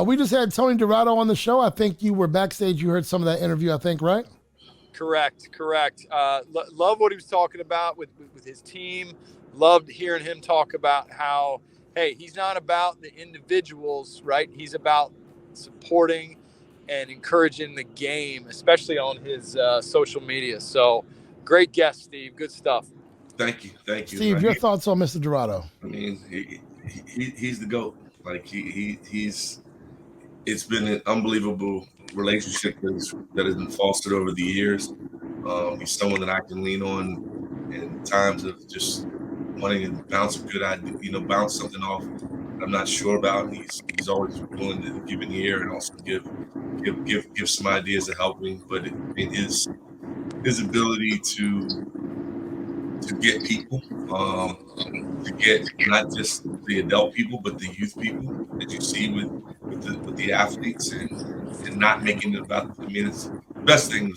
We just had Tony Dorado on the show. I think you were backstage. You heard some of that interview, I think, right? Correct. Love what he was talking about with his team. Loved hearing him talk about how, hey, he's not about the individuals, right? He's about supporting and encouraging the game, especially on his social media. So great guest, Steve. Good stuff. Thank you. Steve, your thoughts on Mr. Dorado? I mean, he's the GOAT. It's been an unbelievable relationship that has been fostered over the years. He's someone that I can lean on in times of just wanting to bounce a good idea, bounce something off I'm not sure about. He's always willing to give an ear and also give some ideas to help me. But in his ability to get people, to get not just the adult people, but the youth people that you see with the athletes, and not making it about. I mean, it's the best thing.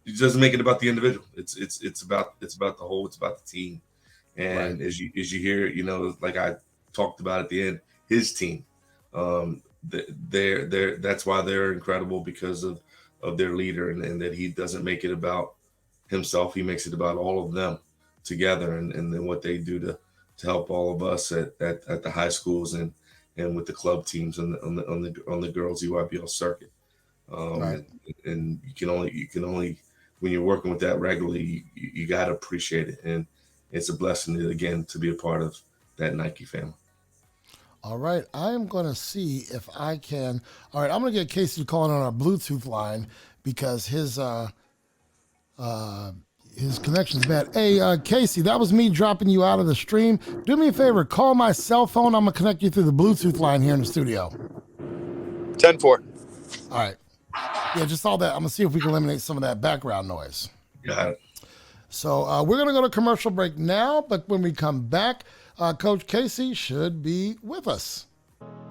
He doesn't make it about the individual. It's about the whole. It's about the team. And right. as you hear, like I talked about at the end, his team, that's why they're incredible, because of their leader, and that he doesn't make it about himself. He makes it about all of them together, and then what they do to help all of us at the high schools and with the club teams on the girls EYBL circuit. Right. And you can only when you're working with that regularly, you got to appreciate it. And it's a blessing, again, to be a part of that Nike family. All right. I am going to see if I can. All right. I'm going to get Casey to call in on our Bluetooth line because his connection's bad. Hey, Casey, that was me dropping you out of the stream. Do me a favor. Call my cell phone. I'm going to connect you through the Bluetooth line here in the studio. 10-4. All right. Yeah, just all that. I'm going to see if we can eliminate some of that background noise. Got it. So we're going to go to commercial break now, but when we come back, Coach Casey should be with us.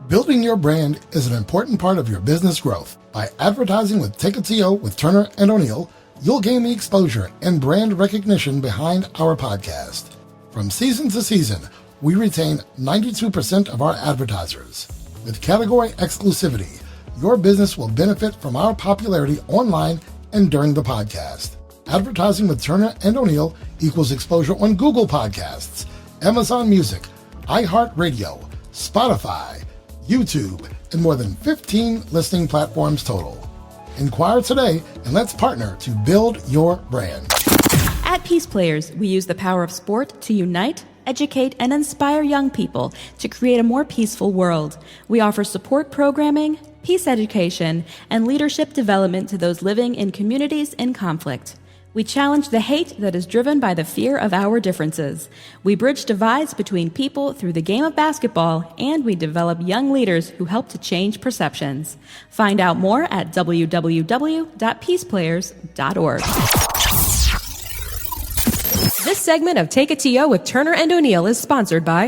Building your brand is an important part of your business growth. By advertising with Take a TO with Turner and O'Neill, you'll gain the exposure and brand recognition behind our podcast. From season to season, we retain 92% of our advertisers. With category exclusivity, your business will benefit from our popularity online and during the podcast. Advertising with Turner and O'Neill equals exposure on Google Podcasts, Amazon Music, iHeartRadio, Spotify, YouTube, and more than 15 listening platforms total. Inquire today and let's partner to build your brand. At Peace Players, we use the power of sport to unite, educate, and inspire young people to create a more peaceful world. We offer support programming, peace education, and leadership development to those living in communities in conflict. We challenge the hate that is driven by the fear of our differences. We bridge divides between people through the game of basketball, and we develop young leaders who help to change perceptions. Find out more at www.peaceplayers.org. This segment of Take a TO with Turner and O'Neill is sponsored by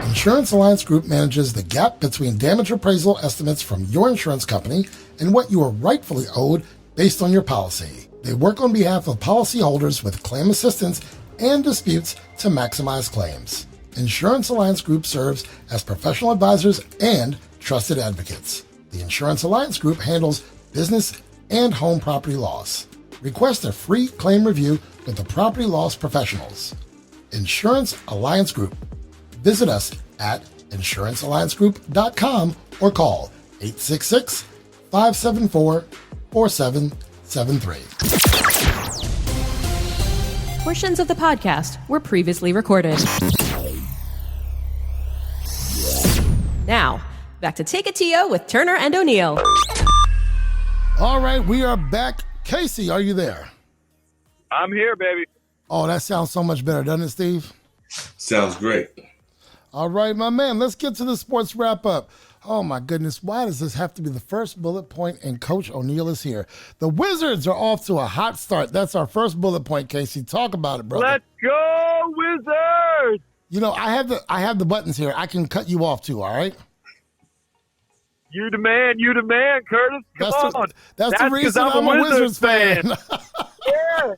Insurance Alliance Group manages the gap between damage appraisal estimates from your insurance company and what you are rightfully owed based on your policy. They work on behalf of policyholders with claim assistance and disputes to maximize claims. Insurance Alliance Group serves as professional advisors and trusted advocates. The Insurance Alliance Group handles business and home property loss. Request a free claim review with the property loss professionals. Insurance Alliance Group. Visit us at insurancealliancegroup.com or call 866-574-4773. Portions of the podcast were previously recorded. Now, back to Take It To with Turner and O'Neill. All right, we are back. Casey, are you there? I'm here, baby. Oh, that sounds so much better, doesn't it, Steve? Sounds great. All right, my man, let's get to the sports wrap-up. Oh, my goodness, why does this have to be the first bullet point and Coach O'Neill is here? The Wizards are off to a hot start. That's our first bullet point, Casey. Talk about it, brother. Let's go, Wizards! You know, I have the buttons here. I can cut you off, too, all right? You the man, Kurtis. Come on. That's the reason I'm a Wizards fan. Yeah.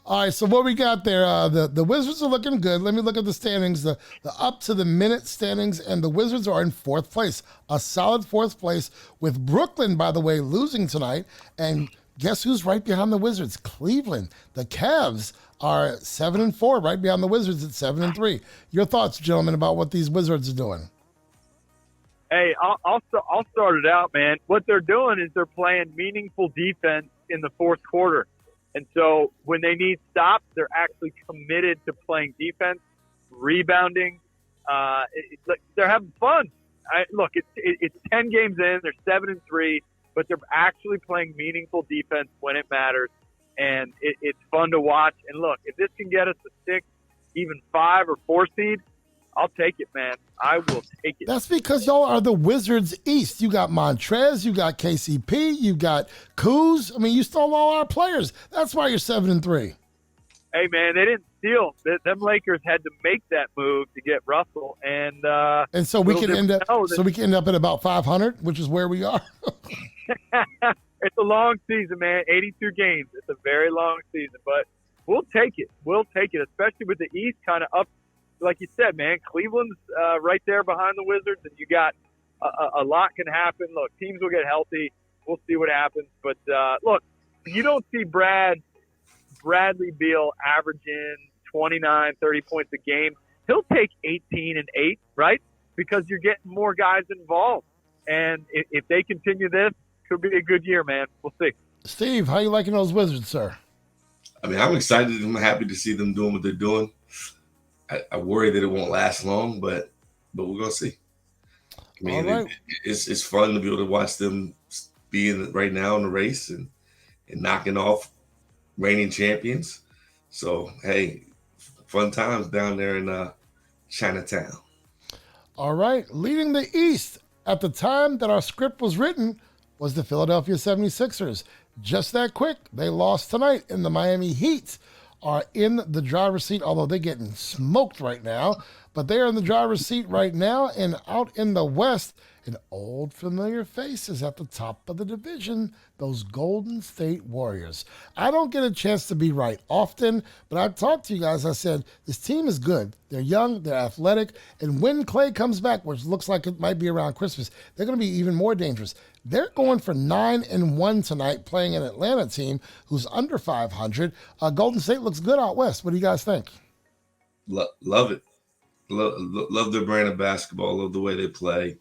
All right, so what we got there, the Wizards are looking good. Let me look at the standings, the up to the minute standings, and the Wizards are in fourth place, a solid fourth place with Brooklyn, by the way, losing tonight. And guess who's right behind the Wizards? Cleveland. The Cavs are 7-4, right behind the Wizards at 7-3. Your thoughts, gentlemen, about what these Wizards are doing? Hey, I'll start it out, man. What they're doing is they're playing meaningful defense in the fourth quarter. And so when they need stops, they're actually committed to playing defense, rebounding. They're having fun. Look, it's 10 games in. They're 7-3, but they're actually playing meaningful defense when it matters. And it's fun to watch. And look, if this can get us a 6, even 5 or 4 seed, I'll take it, man. I will take it. That's because y'all are the Wizards East. You got Montrez, you got KCP, you got Kuz. I mean, you stole all our players. That's why you're 7-3. Hey, man, they didn't steal. Them Lakers had to make that move to get Russell, and so we can end up. So we can end up at about 500, which is where we are. It's a long season, man. 82 games. It's a very long season, but we'll take it. We'll take it, especially with the East kind of up. Like you said, man, Cleveland's right there behind the Wizards, and you got a lot can happen. Look, teams will get healthy. We'll see what happens. But, look, you don't see Bradley Beal averaging 29, 30 points a game. He'll take 18 and 8, right? Because you're getting more guys involved. And if they continue this, could be a good year, man. We'll see. Steve, how you liking those Wizards, sir? I mean, I'm excited. I'm happy to see them doing what they're doing. I worry that it won't last long, but we're gonna see. I mean, right. It's fun to be able to watch them being right now in the race and knocking off reigning champions. So hey, fun times down there in Chinatown. All right, leading the East at the time that our script was written was the Philadelphia 76ers. Just that quick, they lost tonight, and the Miami Heat are in the driver's seat, although they're getting smoked right now. But they're in the driver's seat right now, and out in the West, an old familiar face is at the top of the division, those Golden State Warriors. I don't get a chance to be right often, but I've talked to you guys. I said, this team is good. They're young, they're athletic, and when Clay comes back, which looks like it might be around Christmas, they're going to be even more dangerous. They're going for 9-1 tonight, playing an Atlanta team who's under 500. Golden State looks good out west. What do you guys think? Love it. Love their brand of basketball. Love the way they play.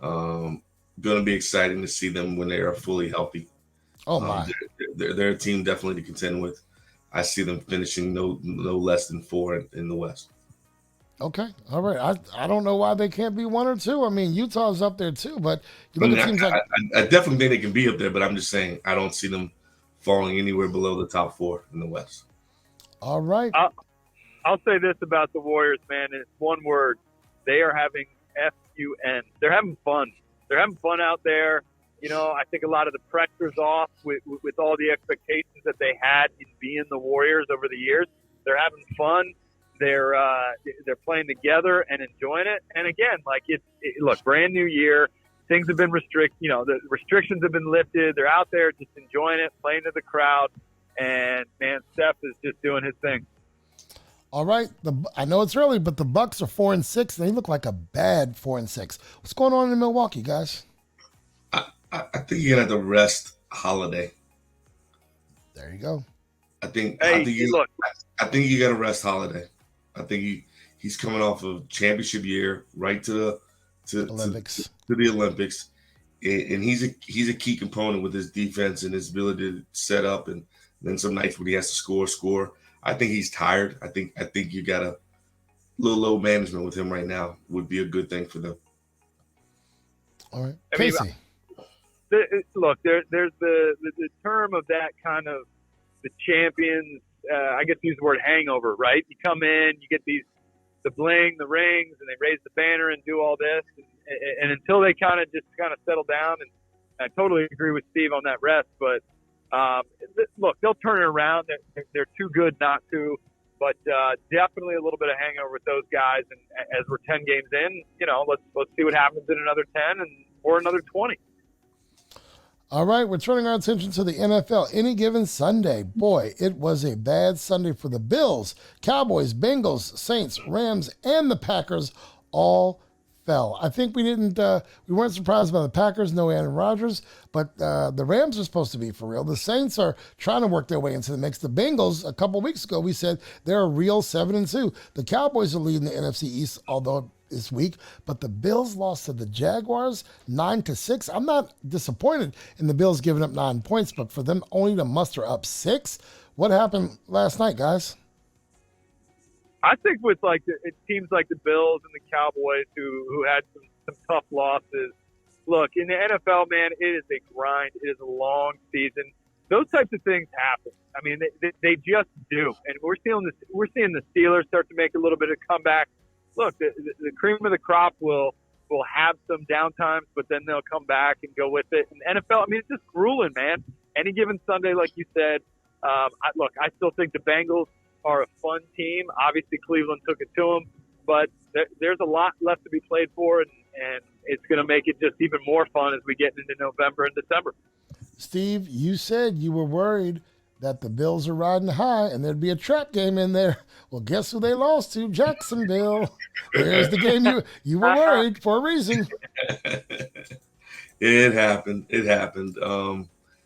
Going to be exciting to see them when they are fully healthy. Oh my! They're a team definitely to contend with. I see them finishing no less than 4 in the West. Okay, all right. I don't know why they can't be 1 or 2. I mean, Utah's up there too, but you look at teams like I definitely think they can be up there, but I'm just saying I don't see them falling anywhere below the top 4 in the West. All right. I'll say this about the Warriors, man. It's one word: they are having fun. They're having fun. They're having fun out there. You know, I think a lot of the pressure's off with all the expectations that they had in being the Warriors over the years. They're having fun. They're playing together and enjoying it. And again, like look, brand new year. Things have been restricted. You know, the restrictions have been lifted. They're out there just enjoying it, playing to the crowd. And man, Steph is just doing his thing. All right, I know it's early, but the Bucks are 4-6. They look like a bad 4-6. What's going on in Milwaukee, guys? I think you're gonna have to rest Holiday. There you go. I think look. I think you got to rest Holiday. I think he's coming off of championship year, right to Olympics. to the Olympics, and he's a key component with his defense and his ability to set up, and then some nights when he has to score. I think he's tired. I think you got a little low management with him right now would be a good thing for them. All right, Krissy. Look, there's the term of that kind of the champions. I guess use the word hangover, right? You come in, you get the bling, the rings, and they raise the banner and do all this, and until they kind of settle down. And I totally agree with Steve on that rest, but look, they'll turn it around. They're too good not to, but definitely a little bit of hangover with those guys. And as we're 10 games in, let's see what happens in another 10 or another 20. All right, we're turning our attention to the NFL. Any given Sunday, boy, it was a bad Sunday for the Bills, Cowboys, Bengals, Saints, Rams, and the Packers all fell. I think we weren't surprised by the Packers, no Aaron Rodgers, but the Rams are supposed to be for real. The Saints are trying to work their way into the mix. The Bengals, a couple weeks ago, we said they're a real 7-2. The Cowboys are leading the NFC East, although this week, but the Bills lost to the Jaguars 9-6. I'm not disappointed in the Bills giving up 9 points, but for them only to muster up 6, what happened last night, guys? I think with it teams like the Bills and the Cowboys who had some tough losses. Look, in the NFL, man, it is a grind. It is a long season. Those types of things happen. I mean, they just do, and we're seeing the Steelers start to make a little bit of comeback. Look, the cream of the crop will have some downtimes, but then they'll come back and go with it. And NFL, I mean, it's just grueling, man. Any given Sunday, like you said, I still think the Bengals are a fun team. Obviously, Cleveland took it to them, but there's a lot left to be played for, and it's going to make it just even more fun as we get into November and December. Steve, you said you were worried that the Bills are riding high and there'd be a trap game in there. Well, guess who they lost to? Jacksonville. There's the game you were worried for a reason. It happened.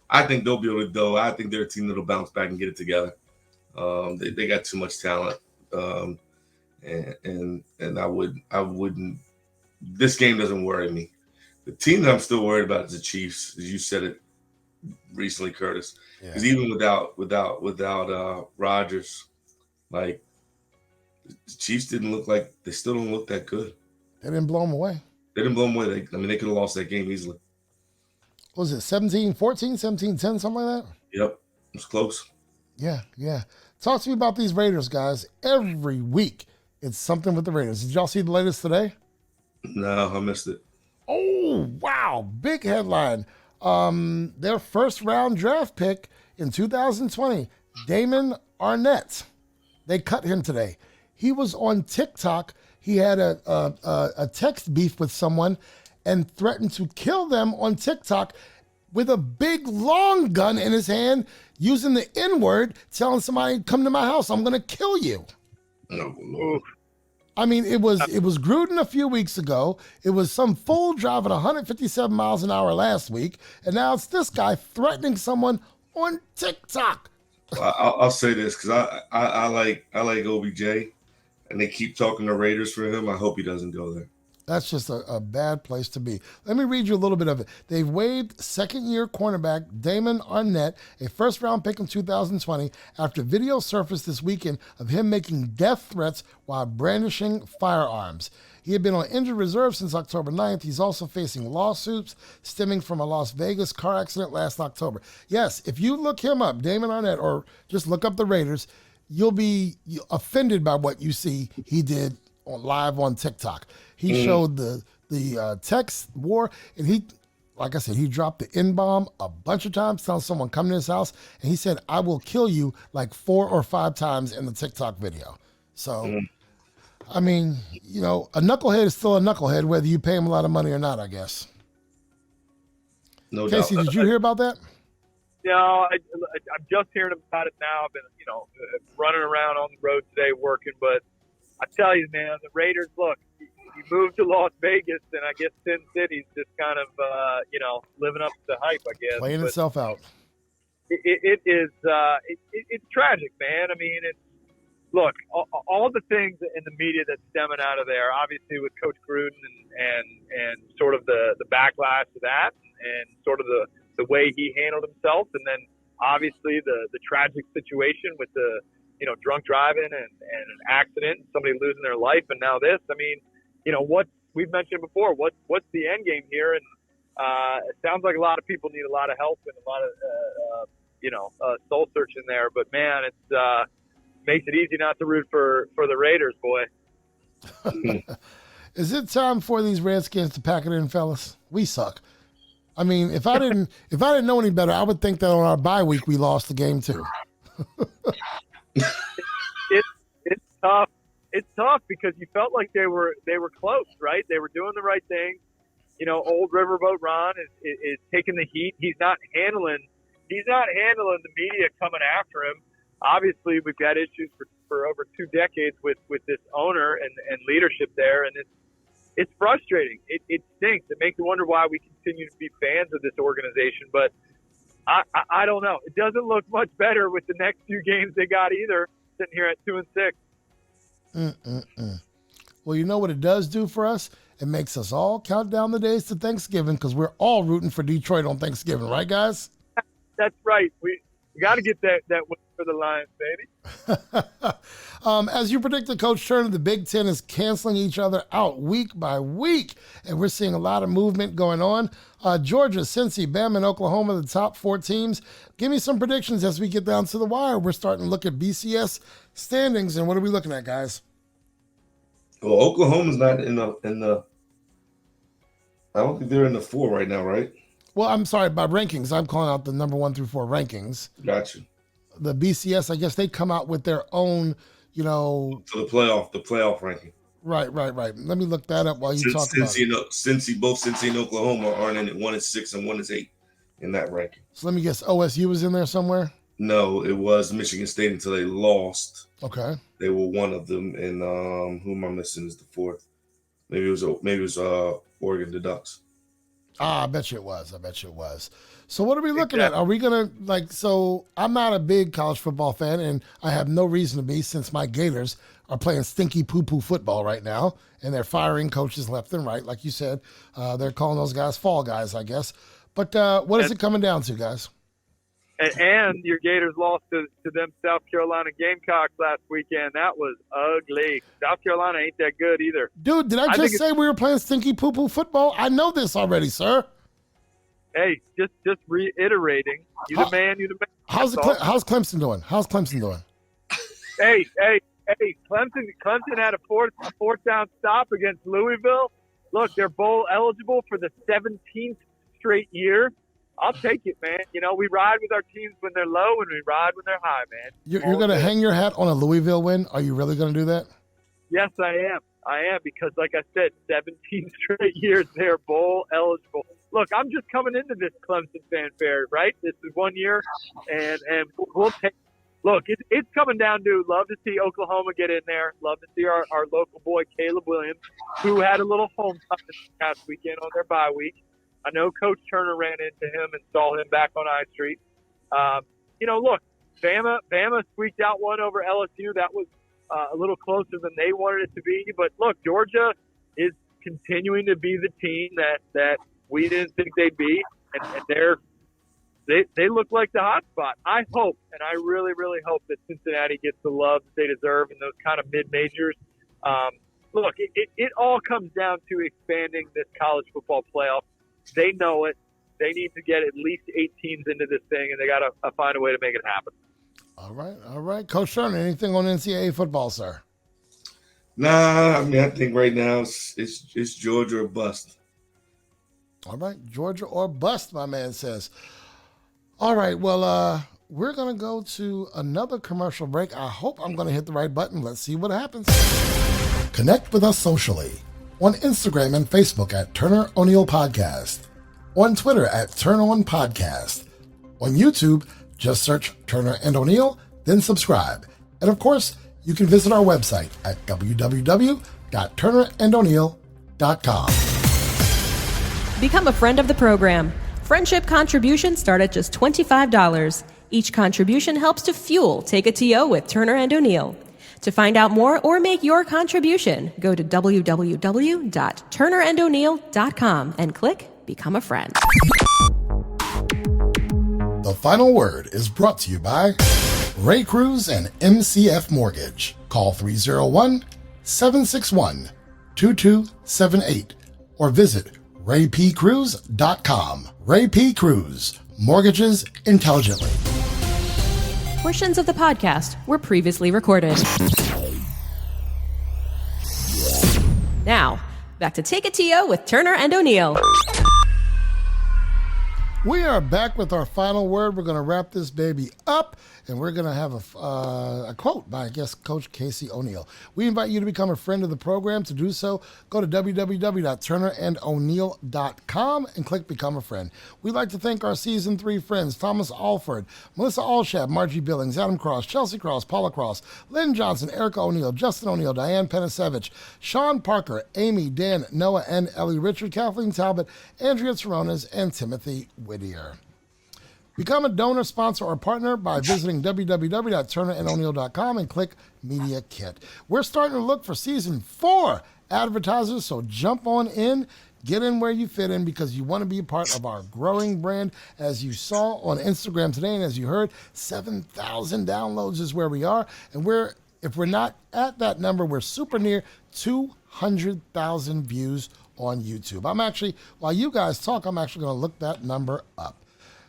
I think they'll be able to go. I think they're a team that'll bounce back and get it together. They got too much talent. And I wouldn't. This game doesn't worry me. The team that I'm still worried about is the Chiefs, as you said it recently, Kurtis. Because even without Rodgers, like the Chiefs they still don't look that good. They didn't blow them away. They could have lost that game easily. What was it 17-14, 17-10, something like that? Yep, it was close. Yeah. Talk to me about these Raiders, guys. Every week, it's something with the Raiders. Did y'all see the latest today? No, I missed it. Oh, wow. Big headline. Their first round draft pick in 2020, Damon Arnett. They cut him today. He was on TikTok. He had a text beef with someone and threatened to kill them on TikTok with a big long gun in his hand, using the N-word, telling somebody, come to my house, I'm going to kill you. Oh, Lord. I mean, it was Gruden a few weeks ago. It was some fool driving 157 miles an hour last week. And now it's this guy threatening someone on TikTok. I'll say this because I like OBJ, and they keep talking to Raiders for him. I hope he doesn't go there. That's just a bad place to be. Let me read you a little bit of it. They've waived second-year cornerback Damon Arnett, a first-round pick in 2020, after video surfaced this weekend of him making death threats while brandishing firearms. He had been on injured reserve since October 9th. He's also facing lawsuits stemming from a Las Vegas car accident last October. Yes, if you look him up, Damon Arnett, or just look up the Raiders, you'll be offended by what you see he did live on TikTok. He showed the text war, and he, like I said, he dropped the N-bomb a bunch of times, telling someone come to his house, and he said, I will kill you, like 4 or 5 times in the TikTok video. So, I mean, a knucklehead is still a knucklehead, whether you pay him a lot of money or not, I guess. No Casey, doubt. did you hear about that? No, I'm just hearing about it now. I've been, running around on the road today working, but I tell you, man, the Raiders, look, you moved to Las Vegas, and I guess Sin City's just kind of, living up to the hype, I guess. Playing itself out. It is, it's tragic, man. I mean, look, all the things in the media that's stemming out of there, obviously with Coach Gruden and sort of the backlash to that and sort of the way he handled himself. And then obviously the tragic situation with the, drunk driving and an accident, somebody losing their life. And now this, I mean, what we've mentioned before, what's the end game here? And it sounds like a lot of people need a lot of help and a lot of, soul searching there. But man, it's, makes it easy not to root for the Raiders, boy. Is it time for these Redskins to pack it in, fellas? We suck. I mean, if I didn't know any better, I would think that on our bye week we lost the game too. It's tough. It's tough because you felt like they were close, right? They were doing the right thing. Old Riverboat Ron is taking the heat. He's not handling the media coming after him. Obviously, we've got issues for over 2 decades with this owner and leadership there, and it's frustrating. It stinks. It makes you wonder why we continue to be fans of this organization. But I don't know. It doesn't look much better with the next few games they got either. Sitting here at 2-6. Well, you know what it does do for us? It makes us all count down the days to Thanksgiving because we're all rooting for Detroit on Thanksgiving, right, guys? That's right. We got to get that win for the Lions, baby. As you predicted, Coach Turner, the Big Ten is canceling each other out week by week, and we're seeing a lot of movement going on. Georgia, Cincy, Bama, and Oklahoma, the top 4 teams. Give me some predictions as we get down to the wire. We're starting to look at BCS standings, and what are we looking at, guys? Well, Oklahoma's not in the. I don't think they're in the 4 right now, right? Well, I'm sorry, by rankings. I'm calling out the number 1 through 4 rankings. Gotcha. The BCS, I guess they come out with their own, For the playoff ranking. Right. Let me look that up while you talk about it. Both Cincy and Oklahoma are in it. 1 is 6 and 1 is 8 in that ranking. So let me guess, OSU was in there somewhere? No, it was Michigan State until they lost. Okay. They were one of them, and who am I missing is the 4th? Maybe it was Oregon Ducks. I bet you it was. So what are we looking at? Are we going to, so I'm not a big college football fan, and I have no reason to be since my Gators are playing stinky poo-poo football right now, and they're firing coaches left and right. Like you said, they're calling those guys fall guys, I guess. But what is it coming down to, guys? And your Gators lost to them South Carolina Gamecocks last weekend. That was ugly. South Carolina ain't that good either. Dude, did I just say we were playing stinky poo-poo football? I know this already, sir. Hey, just reiterating. You the man. How's Clemson doing? Hey, Clemson had a fourth down stop against Louisville. Look, they're bowl eligible for the 17th straight year. I'll take it, man. We ride with our teams when they're low and we ride when they're high, man. You're going to hang your hat on a Louisville win? Are you really going to do that? Yes, I am because, like I said, 17 straight years they're bowl eligible. Look, I'm just coming into this Clemson fanfare, right? This is 1 year, and we'll take. Look, it's coming down to love to see Oklahoma get in there. Love to see our local boy Caleb Williams, who had a little home time this past weekend on their bye week. I know Coach Turner ran into him and saw him back on I Street. Look, Bama squeaked out one over LSU. That was a little closer than they wanted it to be. But look, Georgia is continuing to be the team that we didn't think they'd be, and they look like the hot spot. I hope, and I really, really hope that Cincinnati gets the love that they deserve in those kind of mid-majors. Look, it all comes down to expanding this college football playoff. They know it. They need to get at least 8 teams into this thing, and they got to find a way to make it happen. All right. Coach Turner, anything on NCAA football, sir? Nah, I think right now it's Georgia or bust. All right, Georgia or bust, my man says. All right, well, we're going to go to another commercial break. I hope I'm going to hit the right button. Let's see what happens. Connect with us socially on Instagram and Facebook at Turner O'Neill Podcast, on Twitter at Turn On Podcast, On YouTube, just search Turner and O'Neill, then subscribe. And of course, you can visit our website at www.turnerando'neill.com. Become a friend of the program. Friendship contributions start at just $25. Each contribution helps to fuel Take a TO with Turner and O'Neill. To find out more or make your contribution, go to www.turnerando'neill.com and click Become a Friend. The final word is brought to you by Ray Cruz and MCF Mortgage. Call 301-761-2278 or visit raypcruz.com. Ray P. Cruz, mortgages intelligently. Portions of the podcast were previously recorded. Now, back to Take a TO with Turner and O'Neill. We are back with our final word. We're going to wrap this baby up, and we're going to have a quote by, I guess, Coach Casey O'Neill. We invite you to become a friend of the program. To do so, go to www.turnerando'neill.com and click Become a Friend. We'd like to thank our Season 3 friends, Thomas Alford, Melissa Alshab, Margie Billings, Adam Cross, Chelsea Cross, Paula Cross, Lynn Johnson, Erica O'Neill, Justin O'Neill, Diane Penisevich, Sean Parker, Amy, Dan, Noah, and Ellie Richard, Kathleen Talbot, Andrea Toronas, and Timothy Whittier. Become a donor, sponsor, or partner by visiting www.turnerando'neill.com and click Media Kit. We're starting to look for Season 4 advertisers, so jump on in, get in where you fit in, because you want to be a part of our growing brand. As you saw on Instagram today, and as you heard, 7,000 downloads is where we are, and if we're not at that number, we're super near 200,000 views on YouTube. While you guys talk, I'm actually going to look that number up.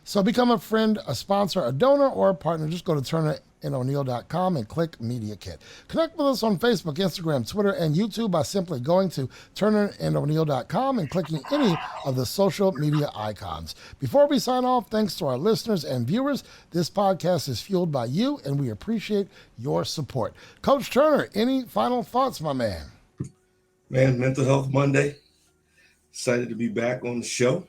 So become a friend, a sponsor, a donor, or a partner. Just go to turnerando'neill.com and click Media Kit. Connect with us on Facebook, Instagram, Twitter, and YouTube by simply going to turnerando'neill.com and clicking any of the social media icons. Before we sign off, thanks to our listeners and viewers. This podcast is fueled by you, and we appreciate your support. Coach Turner, any final thoughts, my man? Man, Mental Health Monday. Excited to be back on the show.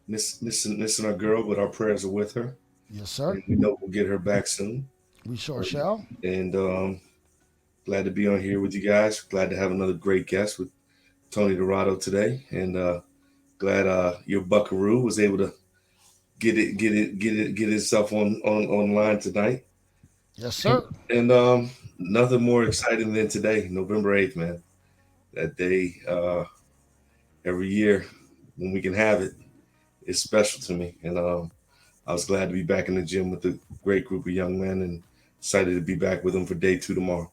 Missing our girl, but our prayers are with her. Yes, sir. And we know we'll get her back soon. We sure shall. And glad to be on here with you guys. Glad to have another great guest with Tony Dorado today. And glad your Buckaroo was able to get itself online tonight. Yes, sir. And nothing more exciting than today, November 8th, man. That day, every year when we can have it, it's special to me. And I was glad to be back in the gym with a great group of young men and excited to be back with them for day 2 tomorrow.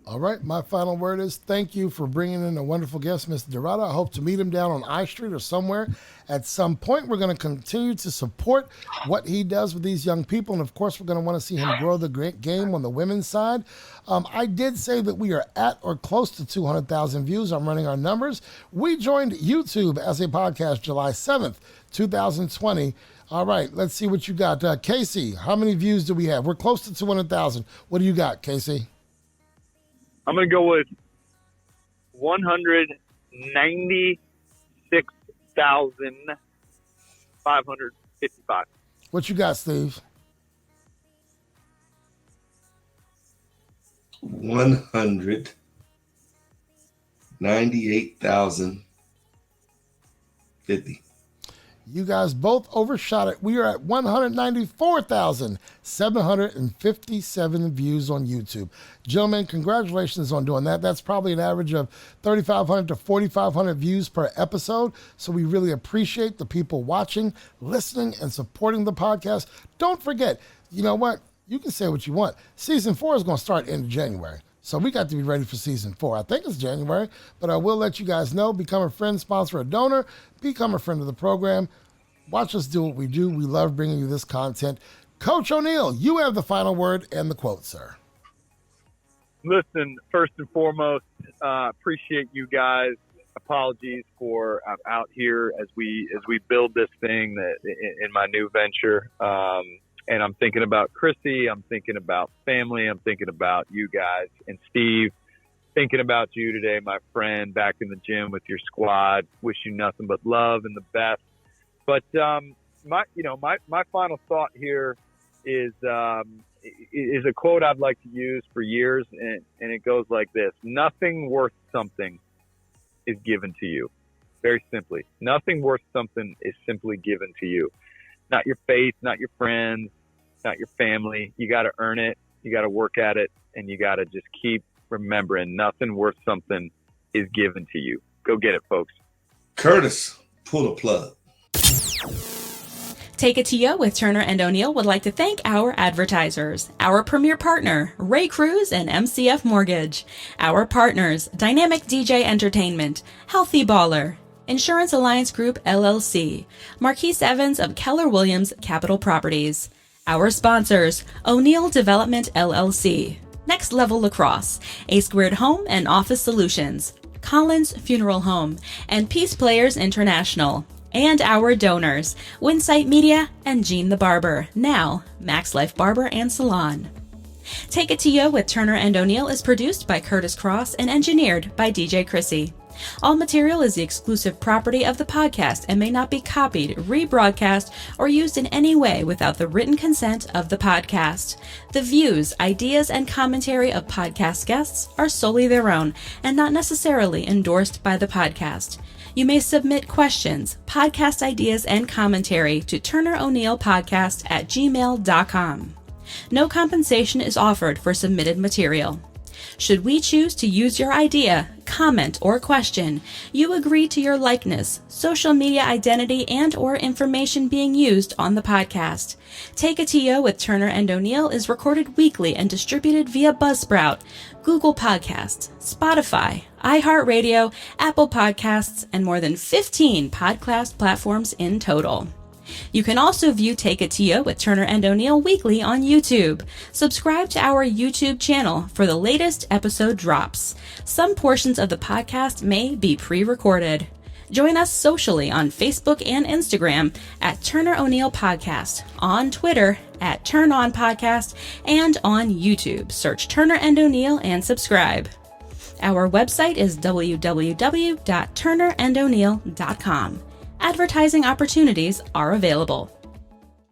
All right. My final word is thank you for bringing in a wonderful guest, Mr. Dorado. I hope to meet him down on I Street or somewhere at some point. We're going to continue to support what he does with these young people. And, of course, we're going to want to see him grow the great game on the women's side. I did say that we are at or close to 200,000 views. I'm running our numbers. We joined YouTube as a podcast July 7th, 2020. All right. Let's see what you got. Casey, how many views do we have? We're close to 200,000. What do you got, Casey? I'm going to go with 196,555. What you got, Steve? 198,050. You guys both overshot it. We are at 194,757 views on YouTube. Gentlemen, congratulations on doing that. That's probably an average of 3,500 to 4,500 views per episode. So we really appreciate the people watching, listening, and supporting the podcast. Don't forget, you know what? You can say what you want. Season 4 is going to start in January. So we got to be ready for Season 4. I think it's January, but I will let you guys know. Become a friend, sponsor, a donor. Become a friend of the program. Watch us do what we do. We love bringing you this content. Coach O'Neill, you have the final word and the quote, sir. Listen, first and foremost, appreciate you guys. Apologies for I'm out here as we build this thing in my new venture. And I'm thinking about Krissy. I'm thinking about family. I'm thinking about you guys. And Steve, thinking about you today, my friend, back in the gym with your squad. Wish you nothing but love and the best. But my final thought here is a quote I'd like to use for years, and it goes like this: nothing worth something is given to you. Very simply, nothing worth something is simply given to you. Not your faith, not your friends, not your family. You got to earn it. You got to work at it, and you got to just keep remembering nothing worth something is given to you. Go get it, folks. Kurtis, pull the plug. Take It To You with Turner and O'Neill would like to thank our advertisers, our premier partner, Ray Cruz and MCF Mortgage, our partners, Dynamic DJ Entertainment, Healthy Baller, Insurance Alliance Group LLC, Marquise Evans of Keller Williams Capital Properties, our sponsors, O'Neill Development LLC, Next Level Lacrosse, A Squared Home and Office Solutions, Collins Funeral Home, and Peace Players International. And our donors, Winsight Media and Gene the Barber, now Max Life Barber and Salon. Take It To You with Turner and O'Neill is produced by Curtis Cross and engineered by DJ Krissy. All material is the exclusive property of the podcast and may not be copied, rebroadcast, or used in any way without the written consent of the podcast. The views, ideas, and commentary of podcast guests are solely their own and not necessarily endorsed by the podcast. You may submit questions, podcast ideas, and commentary to turneroneillpodcast@gmail.com. No compensation is offered for submitted material. Should we choose to use your idea, comment, or question, you agree to your likeness, social media identity, and/or information being used on the podcast. Take It To You with Turner and O'Neill is recorded weekly and distributed via Buzzsprout, Google Podcasts, Spotify, iHeartRadio, Apple Podcasts, and more than 15 podcast platforms in total. You can also view Take It To You with Turner and O'Neill weekly on YouTube. Subscribe to our YouTube channel for the latest episode drops. Some portions of the podcast may be pre-recorded. Join us socially on Facebook and Instagram at Turner O'Neill Podcast, on Twitter at Turn On Podcast, and on YouTube. Search Turner and O'Neill and subscribe. Our website is www.turnerando'neill.com. Advertising opportunities are available.